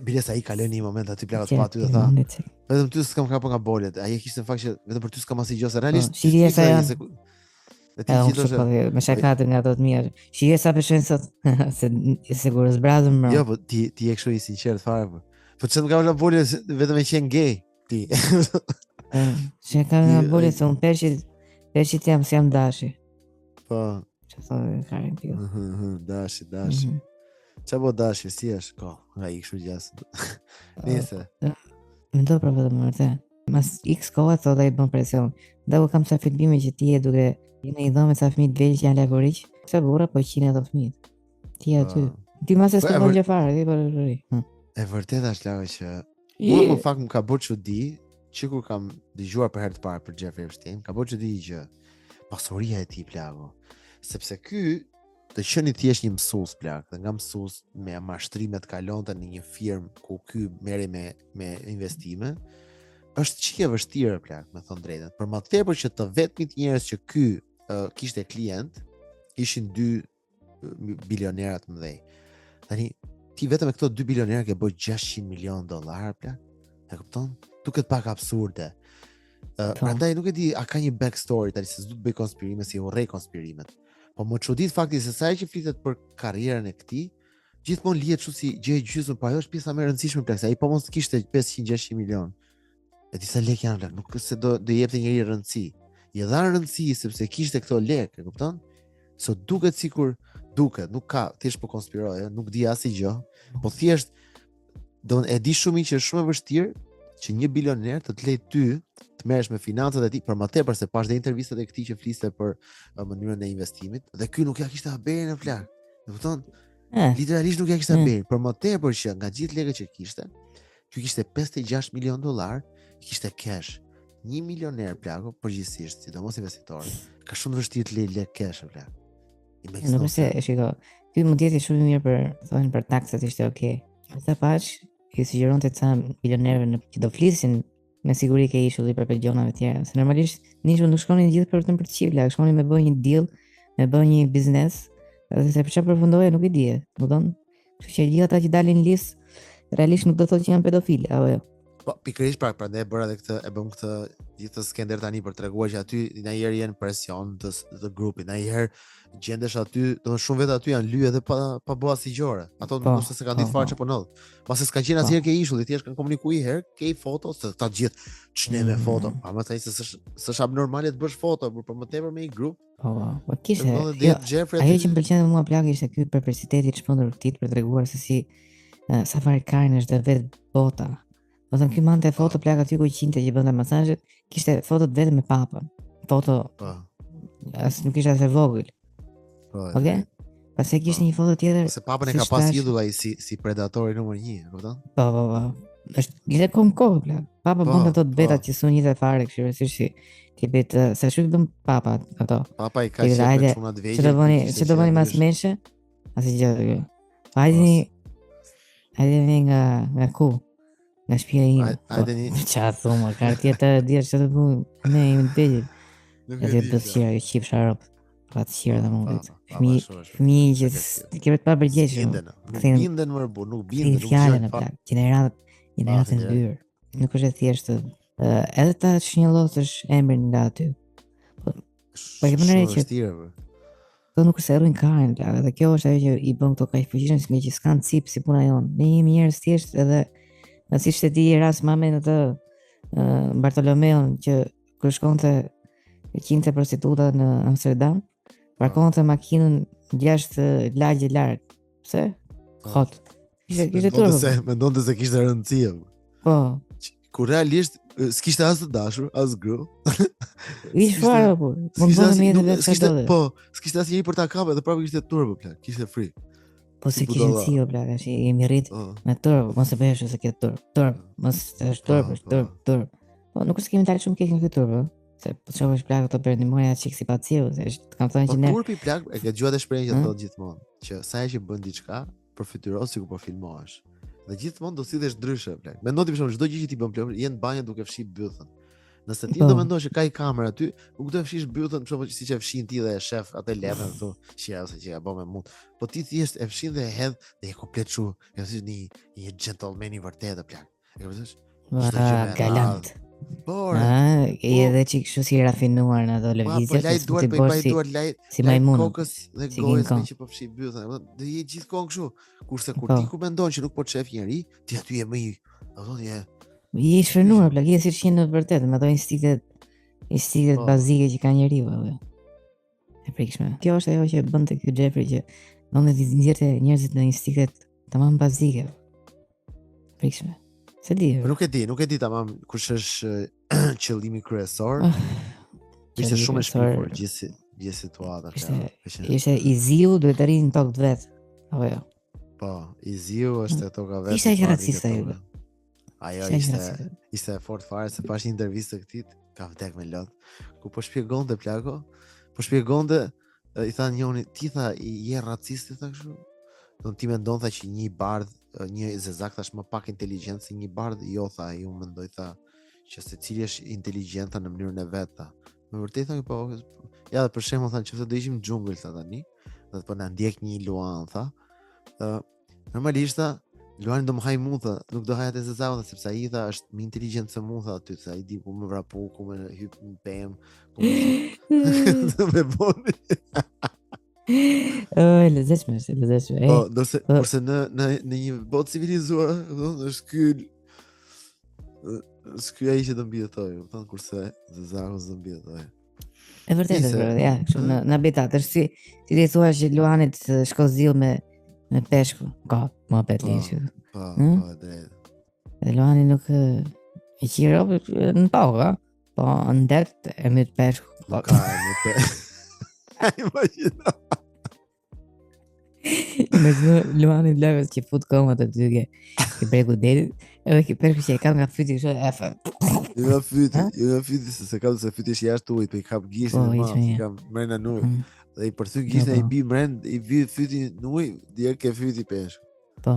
C: Bilesa ai kaloi një moment aty plakat pa aty dhe tha. Vetëm ty s'kam kapur nga bolet. Ai kishte në fakt që vetëm për ty s'kam asnjë gjë se realisht. Dhe ti gjithë është...
B: Me shakatë nga ato të mia. Shije sa peshojnë sot, se sigurisht zbrazëm më.
C: Jo, po ti je kështu I sinqert fare po. Po çfarë më ka vënë bolë vetëm e qenë gay ti.
B: Që ka nga bolë se unë peshit jam si jam dashi.
C: Po.
B: Që thonë Karin ti.
C: Dashi. Çfarë po dashi si është? Ko, nga I kështu gjasë. Nëse.
B: Mendo për vetëm më vërtet. Mas X kohë thotë ai bën presion. Dhe u kam sa filmime që ti je duke në I dhëmë sa fëmijë të vegjël që janë lagoriq. Sa burra po qinë ato fëmijë. Ti aty. Ti mas e s'ka gjë fare, ti po rri.
C: E vërtet është lagë që unë në fakt më ka bërë çudi, që kur kam dëgjuar për herë të parë për Jeffrey Epstein, ka bërë çudi që pasuria e tij plago. Sepse ky të qenë thjesht një mësues plak, dhe nga mësues me mashtrime të kalonta në një firmë ku ky merri me investime, është çike vështirë plak, me thënë drejtën. Për më tepër që të vetmit njerëz që ky kishte klient ishin 2 bilionerat të mëdhej. Tani ti vetëm me këto 2 bilionerë ke bërë $600 milion plak. E kupton? Duket pak absurde. Prandaj nuk e di a ka një backstory tani se s'du të bëj konspirime si urrej konspirimet. Po më çudit fakti se sa që flitet për karrierën e këtij, gjithmonë lihet kështu si gjë e gjysmë, po ajo është pjesa më e rëndësishme plak, se ai po mos kishte 500-600 milion. E disa lekë janë plak, nuk se do jepte njëri rëndësi. I dha rëndësi sepse kishte këto lekë, e kupton? So duket sikur nuk ka, thjesht po konspiroj, nuk di asgjë, po thjesht e di shumë që është shumë e vështirë që një bilioner të lejë ty të merresh me financat e tij, për më tepër se pash dhe intervistat e këtij që fliste për mënyrën e investimit, dhe ky nuk ja kishte haberin në flak. E kupton? Literalisht nuk ja kishte haberin, për më tepër që nga gjithë lekët që kishte, ky kishte $56 milion, kishte cash. 1 milioner plako përgjithsisht, sidomos investitor, ka shumë vështirë të lejë lekë cash plak.
B: Nuk se shiko, ty mund të jetë shumë mirë për taksat ishte okay. Sa paç I sugjeronte ca milionerëve që do flisin me siguri ke ishulli për pelgjonave tjera. Se normalisht nishu nuk shkonin gjithë për të qivla, shkonin me bëj një deal, me bëj një biznes, dhe se për çfarë përfundoje nuk e di. Kupton? Kështu që gjithë ata që dalin në listë, realisht nuk do thotë që janë pedofilë, apo jo.
C: Po pikërisht prandaj bëra edhe këtë, e bëm këtë gjithë skender tani për treguar që aty ndonjëherë janë presion të grupit, ndonjëherë gjendesh aty, domethënë shumë vetë aty janë lye edhe pa bë asnjë gjë. Ato nuk se kanë ditë fare çfarë po ndodh. Pasi s'ka qenë asnjëherë ke ishulli, thjesht kanë komunikuar një herë, ke foto se ta gjithë ç'ne me foto. Ama thaj se s'është abnormale të bësh foto, por për më tepër me një grup.
B: Po kishte. Ajo që më pëlqente mua plak ishte ky perversiteti I çmendur këtij për treguar se si safari Karin është vetë bota. Do të ky mante foto plak aty ku qinte që bënte masazhet, kishte foto vetëm me papën. Foto. As nuk ishte as e vogël. Okej. Pastaj kishte një foto tjetër.
C: Se papën e ka pas idhull ai si predatori numër 1, e kupton?
B: Po. Është ishte kohë plak. Papa bënte ato vetat që sun njëte fare kështu, si ti bëhet sa shumë bën papa ato.
C: Papa I ka qenë çuna të vëgjël.
B: Se do bëni mas meshe? Asgjë. Hajde nga ku? Nga shtëpia ime.
C: Hajde
B: çfarë thonë, ka tjetër dia çfarë do bëjmë? Ne jemi të vëgjël. Edhe do të shijoj çip sharop. Pa të shijë dhe mundit. Fëmijë që ke vetë pa përgjegjë.
C: Binden më bu, nuk binden, nuk
B: janë plak. Gjeneratën hyrë. Nuk është thjesht edhe ta shnjellosësh emrin nga aty. Po e mënyrë që do nuk se rrin Karin plak, dhe kjo është ajo që I bën këto kaq fuqishëm nga që s'kan cip si puna jon. Ne jemi njerëz thjesht edhe siç e di rast mamen atë Bartolomeon që kur shkonte qinte prostituta në Amsterdam, parkonte makinën 6 lagje larg. Pse? Hot. Kishte turbo.
C: Mendonte se kishte rëndësi.
B: Po.
C: Kur realisht s'kishte as të dashur, as grë.
B: Ish fare po. Mund të më jetë vetë
C: s'kishte, po, s'kishte asnjëri për ta kapur dhe prapë kishte turbo plak, kishte free.
B: Po se kishte cio plak, tash jemi rrit me turbo, mos e bëhesh se ke turbo. Mos është turbo. Po nuk është kemi dalë shumë keq në këtë turbo. Se po çovesh plak ato për ndihmoja çik si paciu, se kam thënë që ne.
C: Po turpi plak, e ke dëgjuar të shprehjen që thotë gjithmonë, që sa herë që bën diçka, përfituron sikur po filmohesh. Dhe gjithmonë do sillesh ndryshe plak. Mendon ti për shembull çdo gjë që ti bën plak, je në banjë duke fshi bythën. Nëse ti do mendosh që ka I kamerë aty, nuk do të fshish bythën, për shembull siç e fshin ti dhe e shef atë letën këtu, qira ose që ja bën me mund. Po ti thjesht e fshin dhe e hedh dhe je komplet kështu, je si një gentleman I vërtetë plak. E kuptosh?
B: Galant.
C: Por.
B: Edhe që kështu si rafinuar në ato
C: Po
B: lëvizjet,
C: laj duart, po i duart laj
B: si majmun.
C: kokës dhe gojës me që po fshi bytha. Do je gjithkohë kështu. Kurse kur ti ku mendon që nuk po të shef njeri, ti aty je më i, do thonë je
B: i shfrenuar plak, je siç je në vërtetë, me ato instinktet bazike që ka njeriu apo. E frikshme. Kjo është ajo që bënte ky Jeffrey që donte të nxjerrte njerëzit në instinktet tamam bazike. Frikshme. Se di.
C: Nuk e di tamam kush është qëllimi kryesor. Ishte shumë e shpifur gjithë situata.
B: Ishte Iziu duhet të rinë në tokë të vet. Apo jo.
C: Po, Iziu është e toka vet.
B: Ishte racist ai.
C: Ajo ishte fort fare se pash një intervistë të këtij, ka vdek me lot. Ku po shpjegonte plako, i tha njëri, ti tha je racist tha kështu. Do ti mendon tha që një bardh, një zezak thash më pak inteligjent se një bardh, jo tha, unë mendoj tha që secili është inteligjenta në mënyrën e vet tha. Më vërtet tha po, ja për shembull tha nëse do ishim në xhungël tha tani, do po na ndjek një luan tha. Normalisht tha luani do më haj mua tha, nuk do hajat e zezakun sepse ai tha është më inteligjent se mua tha aty tha, ai di ku më vrapu, ku më hyp në pemë, ku më boni.
B: Lezetshme.
C: Po, kurse në një botë civilizuar, është ky ai që do mbijetoj, kupton, kurse Zezaku do mbijetoj.
B: E vërtetë është, ja, kështu në habitat, është si ti thua që luanit shkozill me peshku, ka mohabet liçi.
C: Po, drejt.
B: Dhe luani nuk e qiro në tokë, po në det e myt peshku.
C: Ka e myt peshku.
B: Imagjino luani lëvës që fut komat aty ke breku detit, edhe ke peshku që e ka nga fyti kështu e fa.
C: Jo nga fyti se ka se fyti është jashtë ujit, po i kap gishtin e madh, ka mrena në ujë. Dhe i përthy gishtin i bi mrend, i vi fyti në ujë, direkt ke fyti peshku.
B: Po.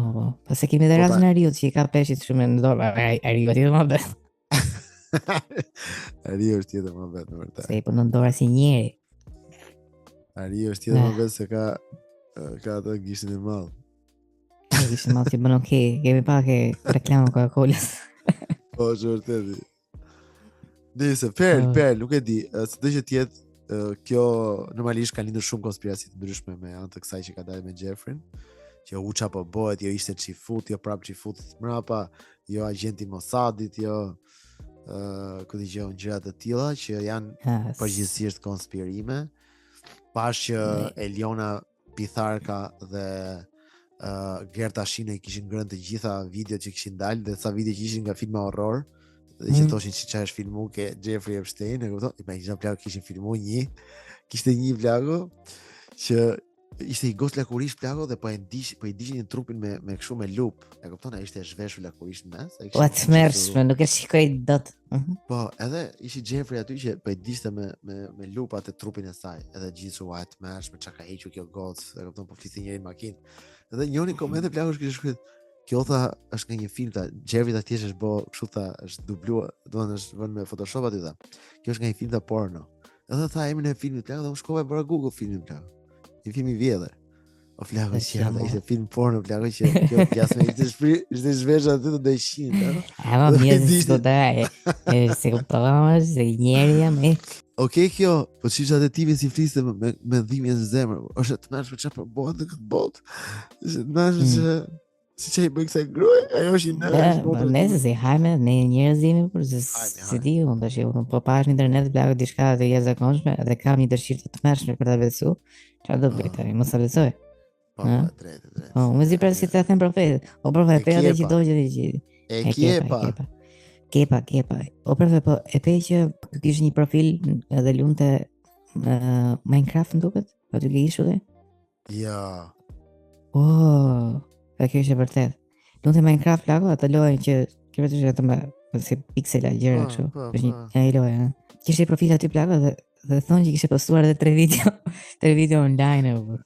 B: Se kemi dhe rastin Ariut që i ka peshit shumë në dorë, Ariu atje më bet.
C: Ariu është tjetër më bet në vërtet.
B: Se i punon dora si njeri.
C: Ariu është tjetër më bet se ka ato gishtin e madh.
B: Gishtin e madh që bën okay, kemi pak reklamën Coca-Colës.
C: Po, është vërtet. Nëse per, nuk e di, s'do që të jetë kjo normalisht ka lindur shumë konspiraci të ndryshme me anë të kësaj që ka dalë me Jeffrin, që u çapo bëhet, jo ishte çifut, jo prap çifut mrapa, jo agenti Mossadit, jo ku dëgjon gjëra të tilla që janë përgjithsisht konspirime. Pash që Eliona Pitharka dhe Gerta Shine kishin ngrënë të gjitha videot që kishin dalë dhe sa video që ishin nga filma horror, dhe që thoshin që çfarë është filmu ke Jeffrey Epstein, e kupton? Imagjino plako kishin filmuar kishte një plako që ishte i gos lakurish plako dhe po i dishin një trupin me kështu me lup. E kupton? Ai ishte zhveshur lakurish në mes.
B: Po të mërshme, nuk e shikoj dot.
C: Po, edhe ishi Jeffrey aty që po i dishte me lupa të trupin e saj. Edhe gjithu të mërshme, çka ka hequr kjo gocë, e kupton, po fliste njëri në makinë. Edhe njëri komente plako kishte shkruar kjo tha është nga një film ta Jeffrey ta thjesht është bë kështu tha është dubluar, domethënë është vënë me Photoshop aty tha. Kjo është nga një film ta porno. Edhe tha emrin e filmit plako dhe unë shkova bëra Google filmin plako. Një film i vjetër. O flako ishte film porno plako që kjo pjesë ishte zhvesh aty të dëshin, plako.
B: Ma mirë se do se kuptohesh se njeri jam e.
C: Okej kjo, po çisha te tipi si fliste me dhimbje në zemër. Është të mëshme çfarë po bëhet në këtë botë. Është mëshme që si që i bëjë kësaj gruje, ajo është i nërë.
B: Nëse si hajme, ne njerëzimi, për si ti, unë të shqipë, po pash në internet, blako diçka të jashtëzakonshme, dhe kam një dëshirë të mërshme për ta besu, çfarë do bëj tani, mos sa besoj.
C: Po, drejt.
B: Po, më zi pra si të them profetit. O profet, pe atë që dojë që Kepa. O profet, po e pe që kishte një profil edhe lunte Minecraft duket, aty ke ishu dhe?
C: Ja.
B: Dhe kjo ishte vërtet. Lunte Minecraft plako, atë lojën që vetë është atë me si piksela gjëra kështu. Është një lojë, Kishte profil aty plako dhe thonë që kishte postuar edhe 3 video online apo.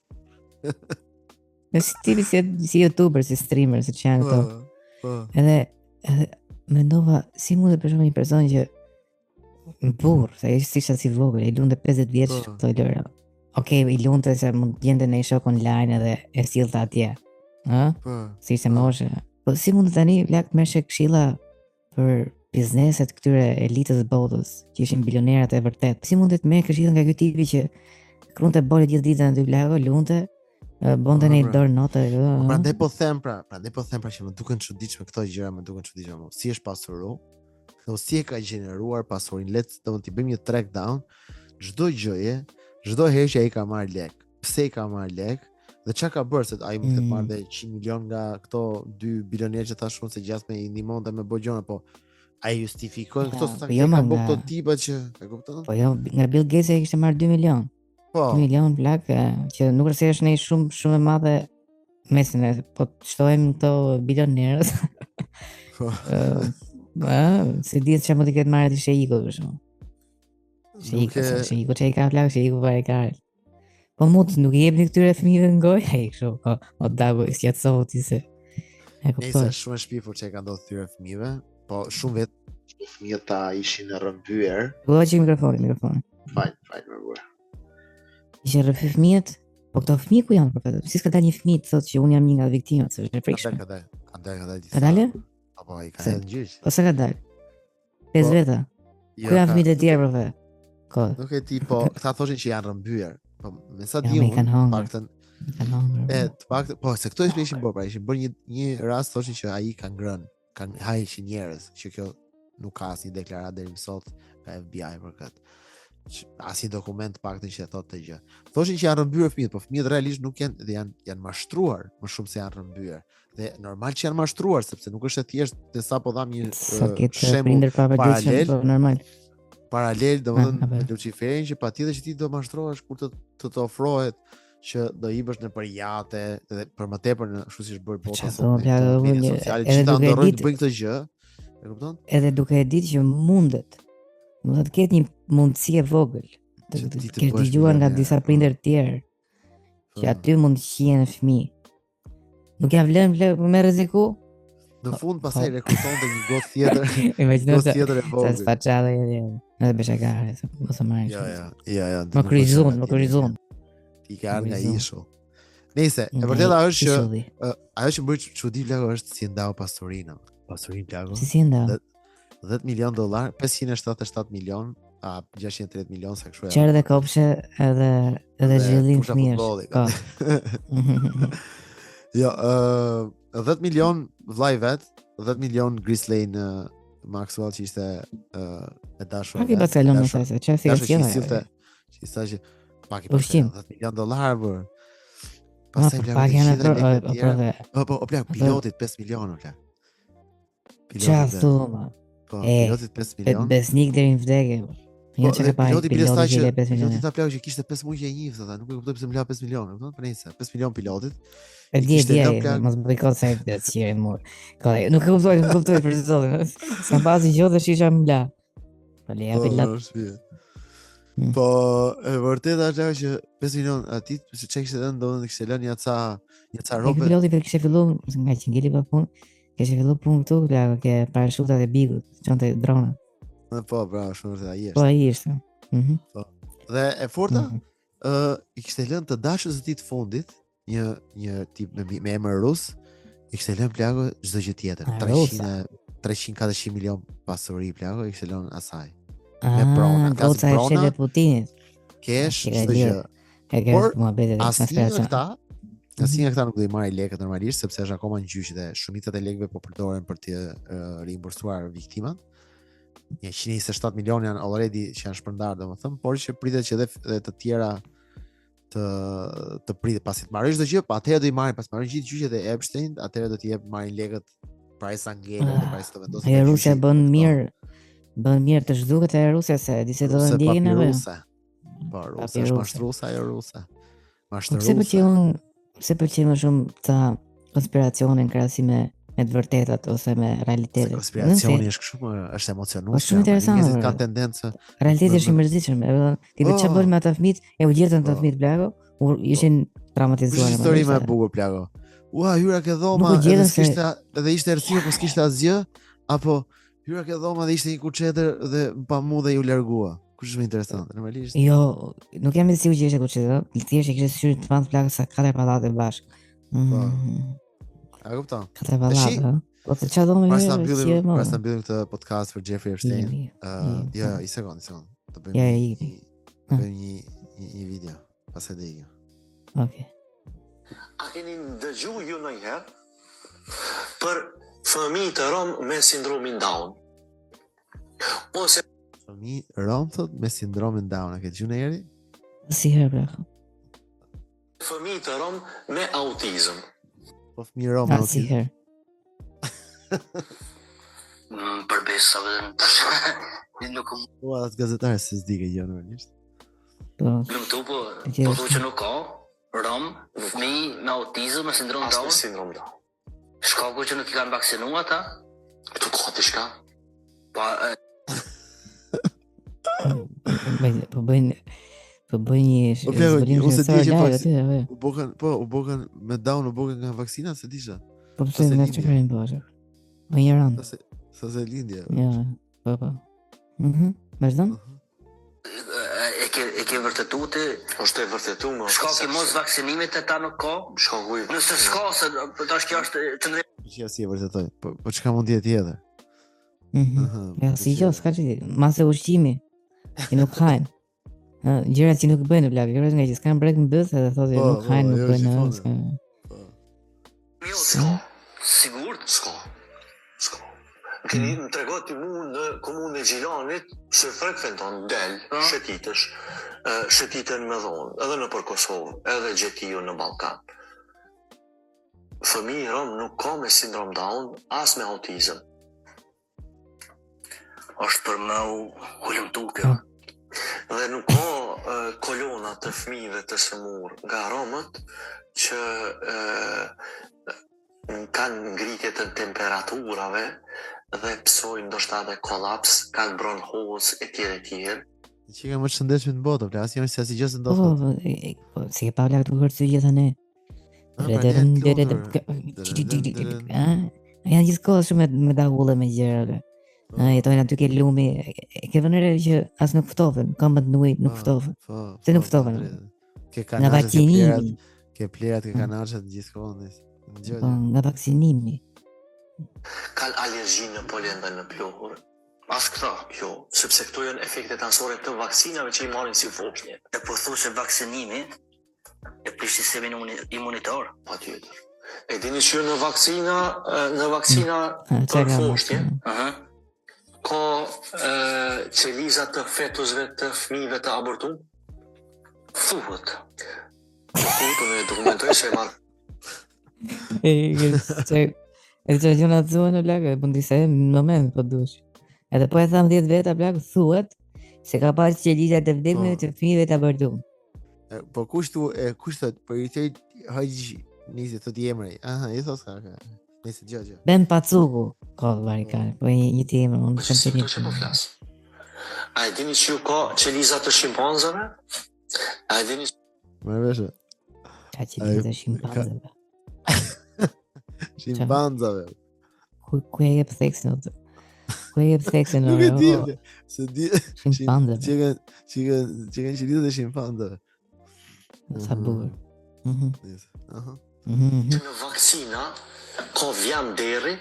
B: Në tipi si youtuber, si streamer, si që janë këto. Edhe mendova, si mund të përshom një person që në burr, se ishte si vogël, i lunte 50 vjeç këto lojra. Okej, i lunte se mund të gjente në një shok online edhe e sillte atje. Si ishte moshe. Po si mund të tani vlak të mëshe këshilla për bizneset këtyre elitës botës, që ishin bilionerat e vërtet. Si mundet me këshillën nga ky tipi që krunte bole gjithë ditën aty plago, lunte, bonte në dorë notë.
C: Prandaj po them që më duken çuditshme këto gjëra, më duken çuditshme. Si është pasuru? Do si e ka gjeneruar pasurinë? Do të bëjmë një track down çdo gjëje, çdo herë që ai ka marr lek. Pse i ka marr lek? Dhe çka ka bërë se ai mund të marrë 100 milion nga këto 2 bilionerë që thash unë se gjatë me i ndihmonte me bogjona, po ai justifikojnë këto se ka bërë këto tipa që e kupton?
B: Po jo, nga Bill Gates e kishte marrë 2 milion.
C: Po
B: 2 milion plak që nuk është se është një shumë e madhe mesin e, po shtojmë këto bilionerët.
C: Po.
B: Se ditë që më të ketë marrë të Sheiko për shumë. Sheiko që i ka plak, Sheiko pa e ka. Po mund nuk i jepni këtyre fëmijëve në gojë, ai kështu, o dago i skjatësohu ti se. E kuptoj.
C: Nëse shumë e shpifur që e ka ndodhur këtyre fëmijëve, po shumë vetë fëmijët ta ishin në rrëmbyer.
B: Vëllai mikrofonin.
C: Fal, më burr.
B: Ishin rrëfy fëmijët, po këto fëmijë ku janë profetët? Si s'ka dalë një fëmijë të thotë që unë jam një nga viktimat, se është e frikshme. Ka dalë?
C: Apo ai ka dalë gjyq.
B: Po sa ka dalë? 5 veta. Ku janë fëmijët e tjerë profet? Ko.
C: Nuk e di, po këta thoshin që janë rrëmbyer. Po me sa di unë, paktën po se këto ishin bërë, pra ishin bërë një rast thoshin që ai ka ngrënë, kanë hajë njerëz, që kjo nuk ka asnjë deklaratë deri më sot nga FBI për këtë. Asnjë dokument paktën që thotë të gjë. Thoshin që janë rrëmbyer fëmijët, po fëmijët realisht nuk janë dhe janë mashtruar më shumë se janë rrëmbyer. Dhe normal që janë mashtruar sepse nuk është e thjeshtë te sapo dham një
B: shembull normal.
C: Paralel, domethënë me Luciferin që patjetër që ti do mashtrohesh kur të ofrohet që do i bësh në përjate dhe për më tepër në kështu siç bëri bota sociale, që ta ndorrojnë të bëjnë këtë gjë, e kupton?
B: Edhe duke e ditë që mundet. Do të ketë një mundësi e vogël. Të kesh dëgjuar nga disa prindër të tjerë që aty mund të qihen fëmijë. Nuk ja vlen me rreziku?
C: Në fund pastaj rekrutonte një gotë tjetër. Gotë tjetër e vogël.
B: Sa sfaqade edhe beshakare, mos e marrësh.
C: Jo.
B: Më kryzon.
C: Ti ka nga ishull. Nëse, e vërteta është që ajo që bëri çudi plago është si ndau pasurinë. Pasurinë plago.
B: Si ndau?
C: $10 milion, 577 milion, 630 milion sa kështu.
B: Qerë dhe kopshe edhe zhvillim fëmijësh.
C: Jo, 10 milion vllai vet, 10 milion Ghislaine Maxwell që ishte e dashur.
B: Pak i Barcelona sa se çfarë
C: thjesht. Që sa që pak i $10 milion bër.
B: Pastaj pak janë
C: po plak pilotit 5 milionë plak.
B: Çfarë?
C: Po, pilotit 5 milionë.
B: Besnik deri në vdekje. Jo çka pa
C: piloti që 5 milionë. Piloti ta plagë që kishte 5 muaj që e njeh thotë, nuk e kuptoj pse më la 5 milionë, kupton? Po nëse 5 milionë pilotit.
B: E di, mos bëj kot se të sjerin mua. Nuk e kuptoj për zotin. Sa bazi gjodhesh isha më la. Po le ja pilot.
C: Po e vërtetë është ajo që 5 milionë aty se çka kishte dhënë do të kishte lënë ja ca rrobe.
B: Piloti vetë kishte filluar nga që ngeli pa punë. Kishte filluar punë këtu, plago ke parashutat e bigut, çonte drona.
C: Po, bravo, shumë vërtet ai është.
B: Po ai ishte.
C: Po. Dhe e forta i kishte lënë të dashës së tij të fundit një tip me emër rus, i kishte lënë plago çdo gjë tjetër. 300-400 milion pasuri plago i kishte lënë asaj. Me brona,
B: goca e fshetë Putinit.
C: Kesh çdo gjë. Por asnjë nga këta nuk do i marrë lekët normalisht sepse është akoma në gjyq dhe shumicat e lekëve po përdoren për të rimbursuar viktimat. 127 milion janë already që janë shpërndarë, domethënë, por që pritet që edhe të tjera të pritet pasi të marrësh çdo gjë, pa atëherë do i marrin pas marrësh gjithë gjyqjet e Epstein, atëherë do t'i jep marrin lekët pra sa ngele dhe pra të vendosë.
B: E Rusia bën mirë të zhduket e Rusia se disi do të ndjekin apo.
C: Po, Rusia është mashtruesa ajo rusa. Mashtruesa.
B: Pse pëlqen më shumë ta konspiracionin krahasim me të vërtetat ose me realitetin.
C: Konspiracioni është kështu, është emocionues.
B: Është shumë interesante.
C: Ka tendencë.
B: Realiteti është i mërzitshëm. Ti do çfarë bën me ata fëmijët? E u gjetën ata fëmijët plago, ishin traumatizuar.
C: Është histori më e bukur plago. Ua, hyra ke dhoma, edhe ishte errësirë, po s'kishte asgjë, apo hyra ke dhoma dhe ishte një kuçetër dhe pa mu dhe ju largua. Kush është më interesant, normalisht?
B: Jo, nuk jam i sigurt që ishte kuçetër, thjesht kishte syri të madh plagë sa 4 pallate bashkë.
C: A kupton?
B: 4 pallate. Po të çfarë do më
C: Para sa
B: herë që
C: mbyllim,
B: më.
C: para sa mbyllim këtë podcast për Jeffrey Epstein. Ja, i sekond. Të bëjmë një video. Pastaj dhe ikë.
B: Okej.
E: A keni dëgju ju ndonjëherë për fëmijë të rom me sindromin Down? Ose
C: Fëmijë rom thot me sindromin Down, a ke dëgjuar ndonjëherë?
B: Si herë pra.
E: fëmijë të rom me autizëm?
C: Po fëmijë rom me
B: Si
C: autizëm.
B: herë.
A: Për besave tash nuk
C: Po atë gazetarë se s'di ke gjë normalisht.
B: Po.
A: lumtu po thotë që nuk ka rom fëmijë me autizëm me sindrom
E: As me
A: Down.
E: sindrom Down.
A: Shkaku që nuk i kanë vaksinuar ata?
E: Këtu ka diçka.
A: Po
B: Po bëjnë një
C: Po plako, unë se di që
B: aty.
C: u bokën me Down, u bokën nga vaksina, se disha.
B: Po pse nga çfarë bëjnë? Më një
C: Sa se lindje.
B: Ja, po. Vazhdon?
A: e ke vërtetuar ti
E: Është e vërtetuar më.
A: shkaku i mos vaksinimit e ta nuk ka?
E: Shkaku i
A: Nëse s'ka se tash kjo është qëndrim
C: Që si e vërtetoj. Po çka mund të jetë tjetër?
B: Ja, si jo, s'ka që masë ushqimi. I nuk hajnë. Gjërat që nuk bëjnë plak, gjërat nga që s'kan brek në bës edhe thotë nuk hajnë, nuk bëjnë.
A: sigurt.
E: S'ka. Keni më tregot ti mu në komunën e Gjilanit se frekventon del, shëtitësh, shëtitën me dhonë, edhe në për Kosovë, edhe Gjetiju në Ballkan. Fëmijë rom nuk ka me sindrom Down, as me autizëm.
A: Është për më u lëmtu kjo.
E: Dhe nuk ka kolona të fëmijëve të sëmur nga romët që kanë ngritje të temperaturave dhe psojnë ndoshta edhe kolaps, kanë bronhoz e tjerë.
C: Që ka më të shëndetshme në botë, pla, asnjë se asnjë gjë s'do të thotë.
B: Po, si e pa plak të kërcë gjithë ne. Janë gjithkohë shumë me dagulle me gjëra. Jetojnë aty ke lumi, ke vënë re që as nuk ftofen, këmbët në ujë nuk ftofen. Se nuk ftofen.
C: Ke
B: Nga
C: kanazhe,
B: vaksinimi.
C: ke plerat, ke kanazhe të gjithkohë.
B: Po, nga vaksinimi.
E: Kanë alergji në polen dhe në pluhur. As këta, jo, sepse këto janë efektet anësore të vaksinave që i marrin si foshnje.
A: E po thu se vaksinimi e prish sistemin imunitar.
E: Patjetër. E dini që në vaksina për foshnje, ka qeliza të fetusve të fëmijëve të abortuar?
A: Thuhet.
E: Unë e dokumentoj se e marr.
B: E që gjona të zuën në plakë, po ndisa e në moment, po dush. Edhe po e thamë 10 veta plakë, thuhet se ka pas qelizat të vdekme të fëmijëve të abortuar.
C: Po kush thot, për i tëj hajgji, nisi thot i emri. Aha, i thot ka. Nisi gjë.
B: Ben Pacuku, ka varikar, po një të emër, unë
E: Po
B: shumë të
E: që po flas. A e dini që ka qeliza të shimpanzave? A e dini
C: Më veshë.
B: Ka qeliza të shimpanzave.
C: Shimpanzave.
B: Ku e jep theksin atë? Ku e jep theksin
C: Nuk e di.
B: atë?
C: Se di.
B: Shimpanzave.
C: Që kanë qelizat e shimpanzave.
B: Sa bukur.
C: Aha.
E: që në vaksina ka vjam deri?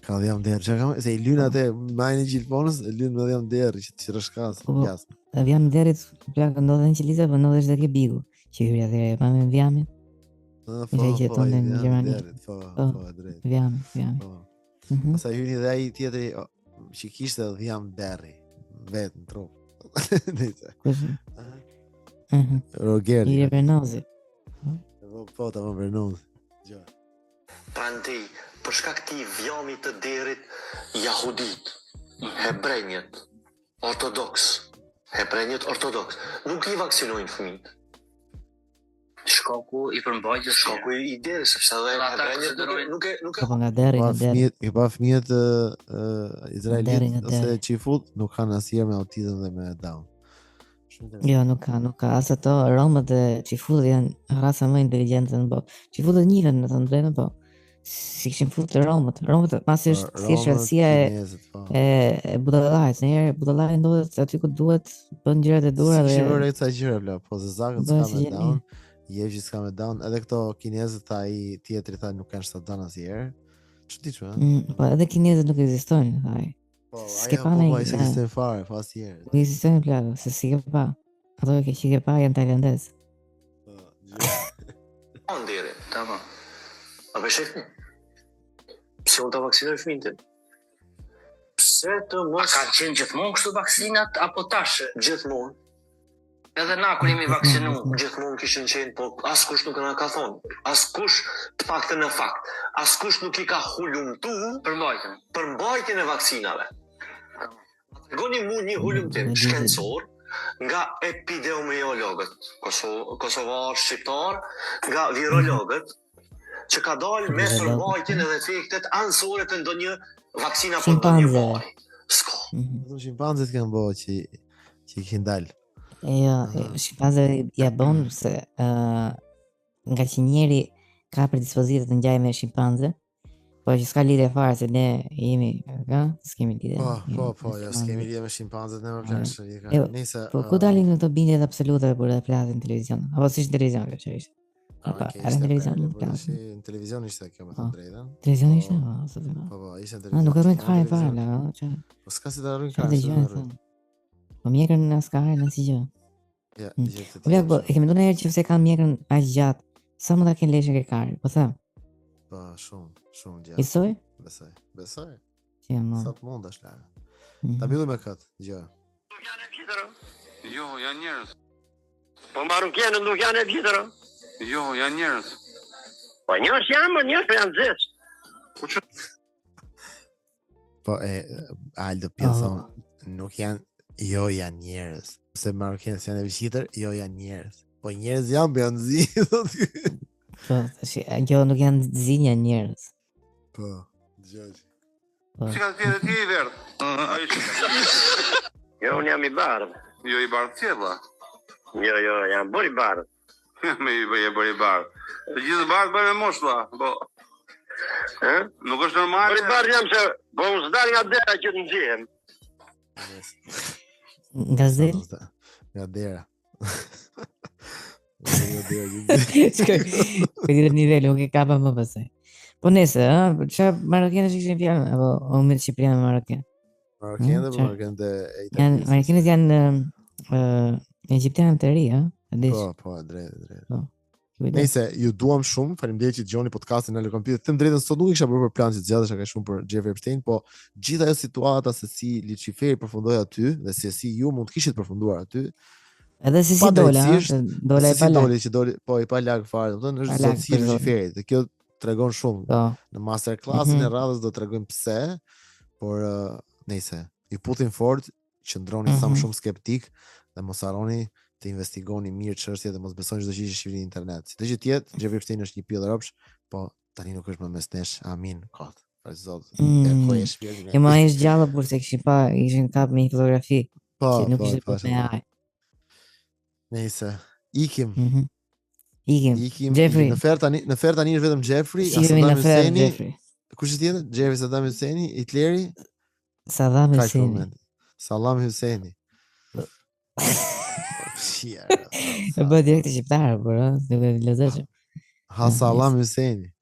C: Ka dhjam derë, që kam, se i lynë atë majnë i gjilponës, i lynë me dhjam derë, që të rëshkas, jasë.
B: Vjam derit, plak ndodhen qeliza, po ndodhesh dhe ke bigu, që hyrja dhe e pa me vjamin.
C: Po, drejt.
B: Vjam.
C: Pasa hyni dhe aji tjetëri, që kishte dhjam derë, vetë në trup. Rogeri.
B: I Vernozi.
C: Po, ta më Vernozi.
E: Prandaj, për shkak të vjamit të derit jahudit, hebrejnjët, ortodoks, nuk i vaksinojnë fëmijët.
A: Shkaku i përmbajtjes
E: Shkaku i derit, sepse edhe hebrejnjët nuk e
B: Po nga deri,
C: I pa fëmijët izraelit ose qifut nuk kanë asnjëherë me autizëm dhe me Down.
B: Jo, nuk ka. As ato romët dhe qifutët janë rasa më inteligjente në botë. Qifutët njihen në të drejtën, po. Si kishin futur romët. Romët pasi është si shësia e budallajt. Njëherë budallaj ndodhet aty ku duhet, bën gjërat e dura dhe
C: Kishin vërejt sa gjëra bla, po se zakët s'ka me Down. Jep që s'ka me down, edhe këto kinezët tha i tjetri tha nuk kanë shtatdan asnjëherë. Ç'diçu, ha?
B: Po edhe kinezët nuk ekzistojnë, thaj.
C: Po,
B: S'ke
C: ajo
B: pa
C: po
B: ne-
C: ai s'ekziston fare, pa asnjëherë.
B: Nuk ekzistojnë plagë, se si ke pa. Ato që ke pa janë tajlandez.
C: Po, gjë.
E: Deri.
A: Tamam.
E: A be shefni? Pse unë ta vaksinoj fëmijën tim? Pse të
A: A
E: mos
A: kanë qenë gjithmonë kështu vaksinat apo tash?
E: gjithmonë?
A: Edhe na kur jemi vaksinu.
E: Gjithmonë kishin qenë, po askush nuk na ka thonë. Askush, të paktën në fakt, askush nuk I ka hulumtu
A: Për mbajtjen.
E: për mbajtjen e vaksinave. Tregoni mu një hulumtim shkencor nga epidemiologët kosovar, shqiptar, nga virologët, që ka dalë me përmbajtjen edhe efektet anësore të ndonjë vaksina për ndonjë
B: Shimpanze.
E: vaj. S'ka.
C: Do shimpanzët kanë bëu që I kishin dalë.
B: Jo, shqiptarë ja bën se nga që njeri ka predispozitë të ngjajë me shimpanze, po që s'ka lidhje fare se ne jemi, s'kemi lidhje.
C: Po, jo, s'kemi lidhje me shimpanzët në më plash.
B: Jo,
C: Nëse
B: Po ku dalin këto bindjet absolute kur e flasin në televizion? Apo si në televizion kjo çështë? Apo edhe në televizion nuk flasin.
C: Në televizion ishte kjo me të drejtën.
B: Televizion
C: Po,
B: ishte, po, sa të
C: Po, ishte në
B: Ah,
C: televizion.
B: nuk e rrën
C: s'ka
B: fare
C: në
B: fare,
C: televizion.
B: la, çfarë?
C: Po s'ka si të rrën
B: Çfarë
C: krahas.
B: dëgjoj thon. Po mjekrën në s'ka harë në si gjë.
C: Ja,
B: Mm.
C: gjë të
B: Ula, po,
C: tjera.
B: e kemi ndonë herë që pse kanë mjekrën aq gjatë, sa më ta kenë leshën ke karë, po them,
C: Po, shumë gjatë.
B: besoj?
C: Besoj.
B: Që më.
C: Sa të mundesh la.
B: Mhm.
C: Ta mbyllim me këtë gjë.
F: Jo, janë njerëz.
G: Po marokenët nuk janë e vjetër.
F: Jo, janë njerëz.
G: Po njësh janë janë zes.
C: Po Aldo Pjellson nuk janë, jo janë njerëz. Se marokenët janë e vështirë, jo janë njerëz. Po njerëz janë janë zi, thotë ky.
B: Po, tash, kjo nuk janë zinja njerëz.
C: Po, dëgjoj.
B: Po.
F: Si ka tjetër ti I verdh? Ai
G: Jo, unë jam I bardhë.
F: jo I bardh tjetër.
G: Jo, jam bërë I bardhë.
F: Me I bëri bardh. Të gjithë bardh bëjnë me moshlla. Po, nuk është normale.
G: Bërë I bardhë jam se, po unë s'dal nga dera që të nxjehem.
B: Nga zel?
C: Nga dera. Nga dera.
B: Shkoj, për një nivel, nuk e kapa më pasaj. Po nese, çfarë marokenësh ishin fjalën apo unë me shqiptar me maroken?
C: Marokenët
B: Mm,
C: po marokenët e
B: Janë
C: Italisë.
B: marokenët janë egjiptianë të ri, ë? E dish.
C: Po, drejt.
B: Kujdes.
C: Nëse ju duam shumë, faleminderit që dëgjoni podcastin në Computer. Them drejtën, sot nuk isha bërë për plan që të zgjatesha kaq shumë për Jeffrey Epstein, po gjithë ajo situata se si Luciferi përfundoi aty dhe se si ju mund të kishit përfunduar aty,
B: Edhe se si
C: pa
B: dola,
C: drejtësisht,
B: se dola e
C: se si
B: pala.
C: doli që doli, po I pa lag fare, domethënë është
B: Pa lag,
C: zotësi
B: për zotin.
C: Luciferit. Dhe kjo tregon shumë.
B: Po,
C: Në masterclassin
B: Mhm.
C: e radhës do të tregojmë pse, por nëse ju putin fort, qëndroni sa më
B: Mhm.
C: shumë skeptik dhe mos harroni të investigoni mirë çështjet dhe mos besoni çdo gjë që shihni në internet. Si të që tjetë, Jeffrey Epstein është një pillë rrobsh, po tani nuk është më mes nesh. Amin. Kot. Për zot.
B: Mm.
C: E shpirtin.
B: e ma ishtë gjallë por se kishin pa, ishin kap me një fotografi,
C: Po,
B: që nuk
C: po,
B: ishte
C: po.
B: po me aj.
C: Nëse ikim.
B: Ikim, Jeffrey,
C: Në fer tani është vetëm Jeffrey,
B: shikemi në
C: Saddam
B: ferë,
C: Husseini.
B: Jeffrey.
C: Kush është tjetër? Jeffrey Saddam Husseini, Hitleri,
B: Saddam
C: kaq
B: Husseini.
C: moment. Saddam Husseini. Shia.
B: E bë direkt e shqiptarë, por, duke lezeshëm.
C: Saddam Husseini.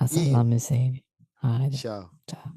B: Saddam Husseini. Hajde,
C: Ciao.
B: ciao.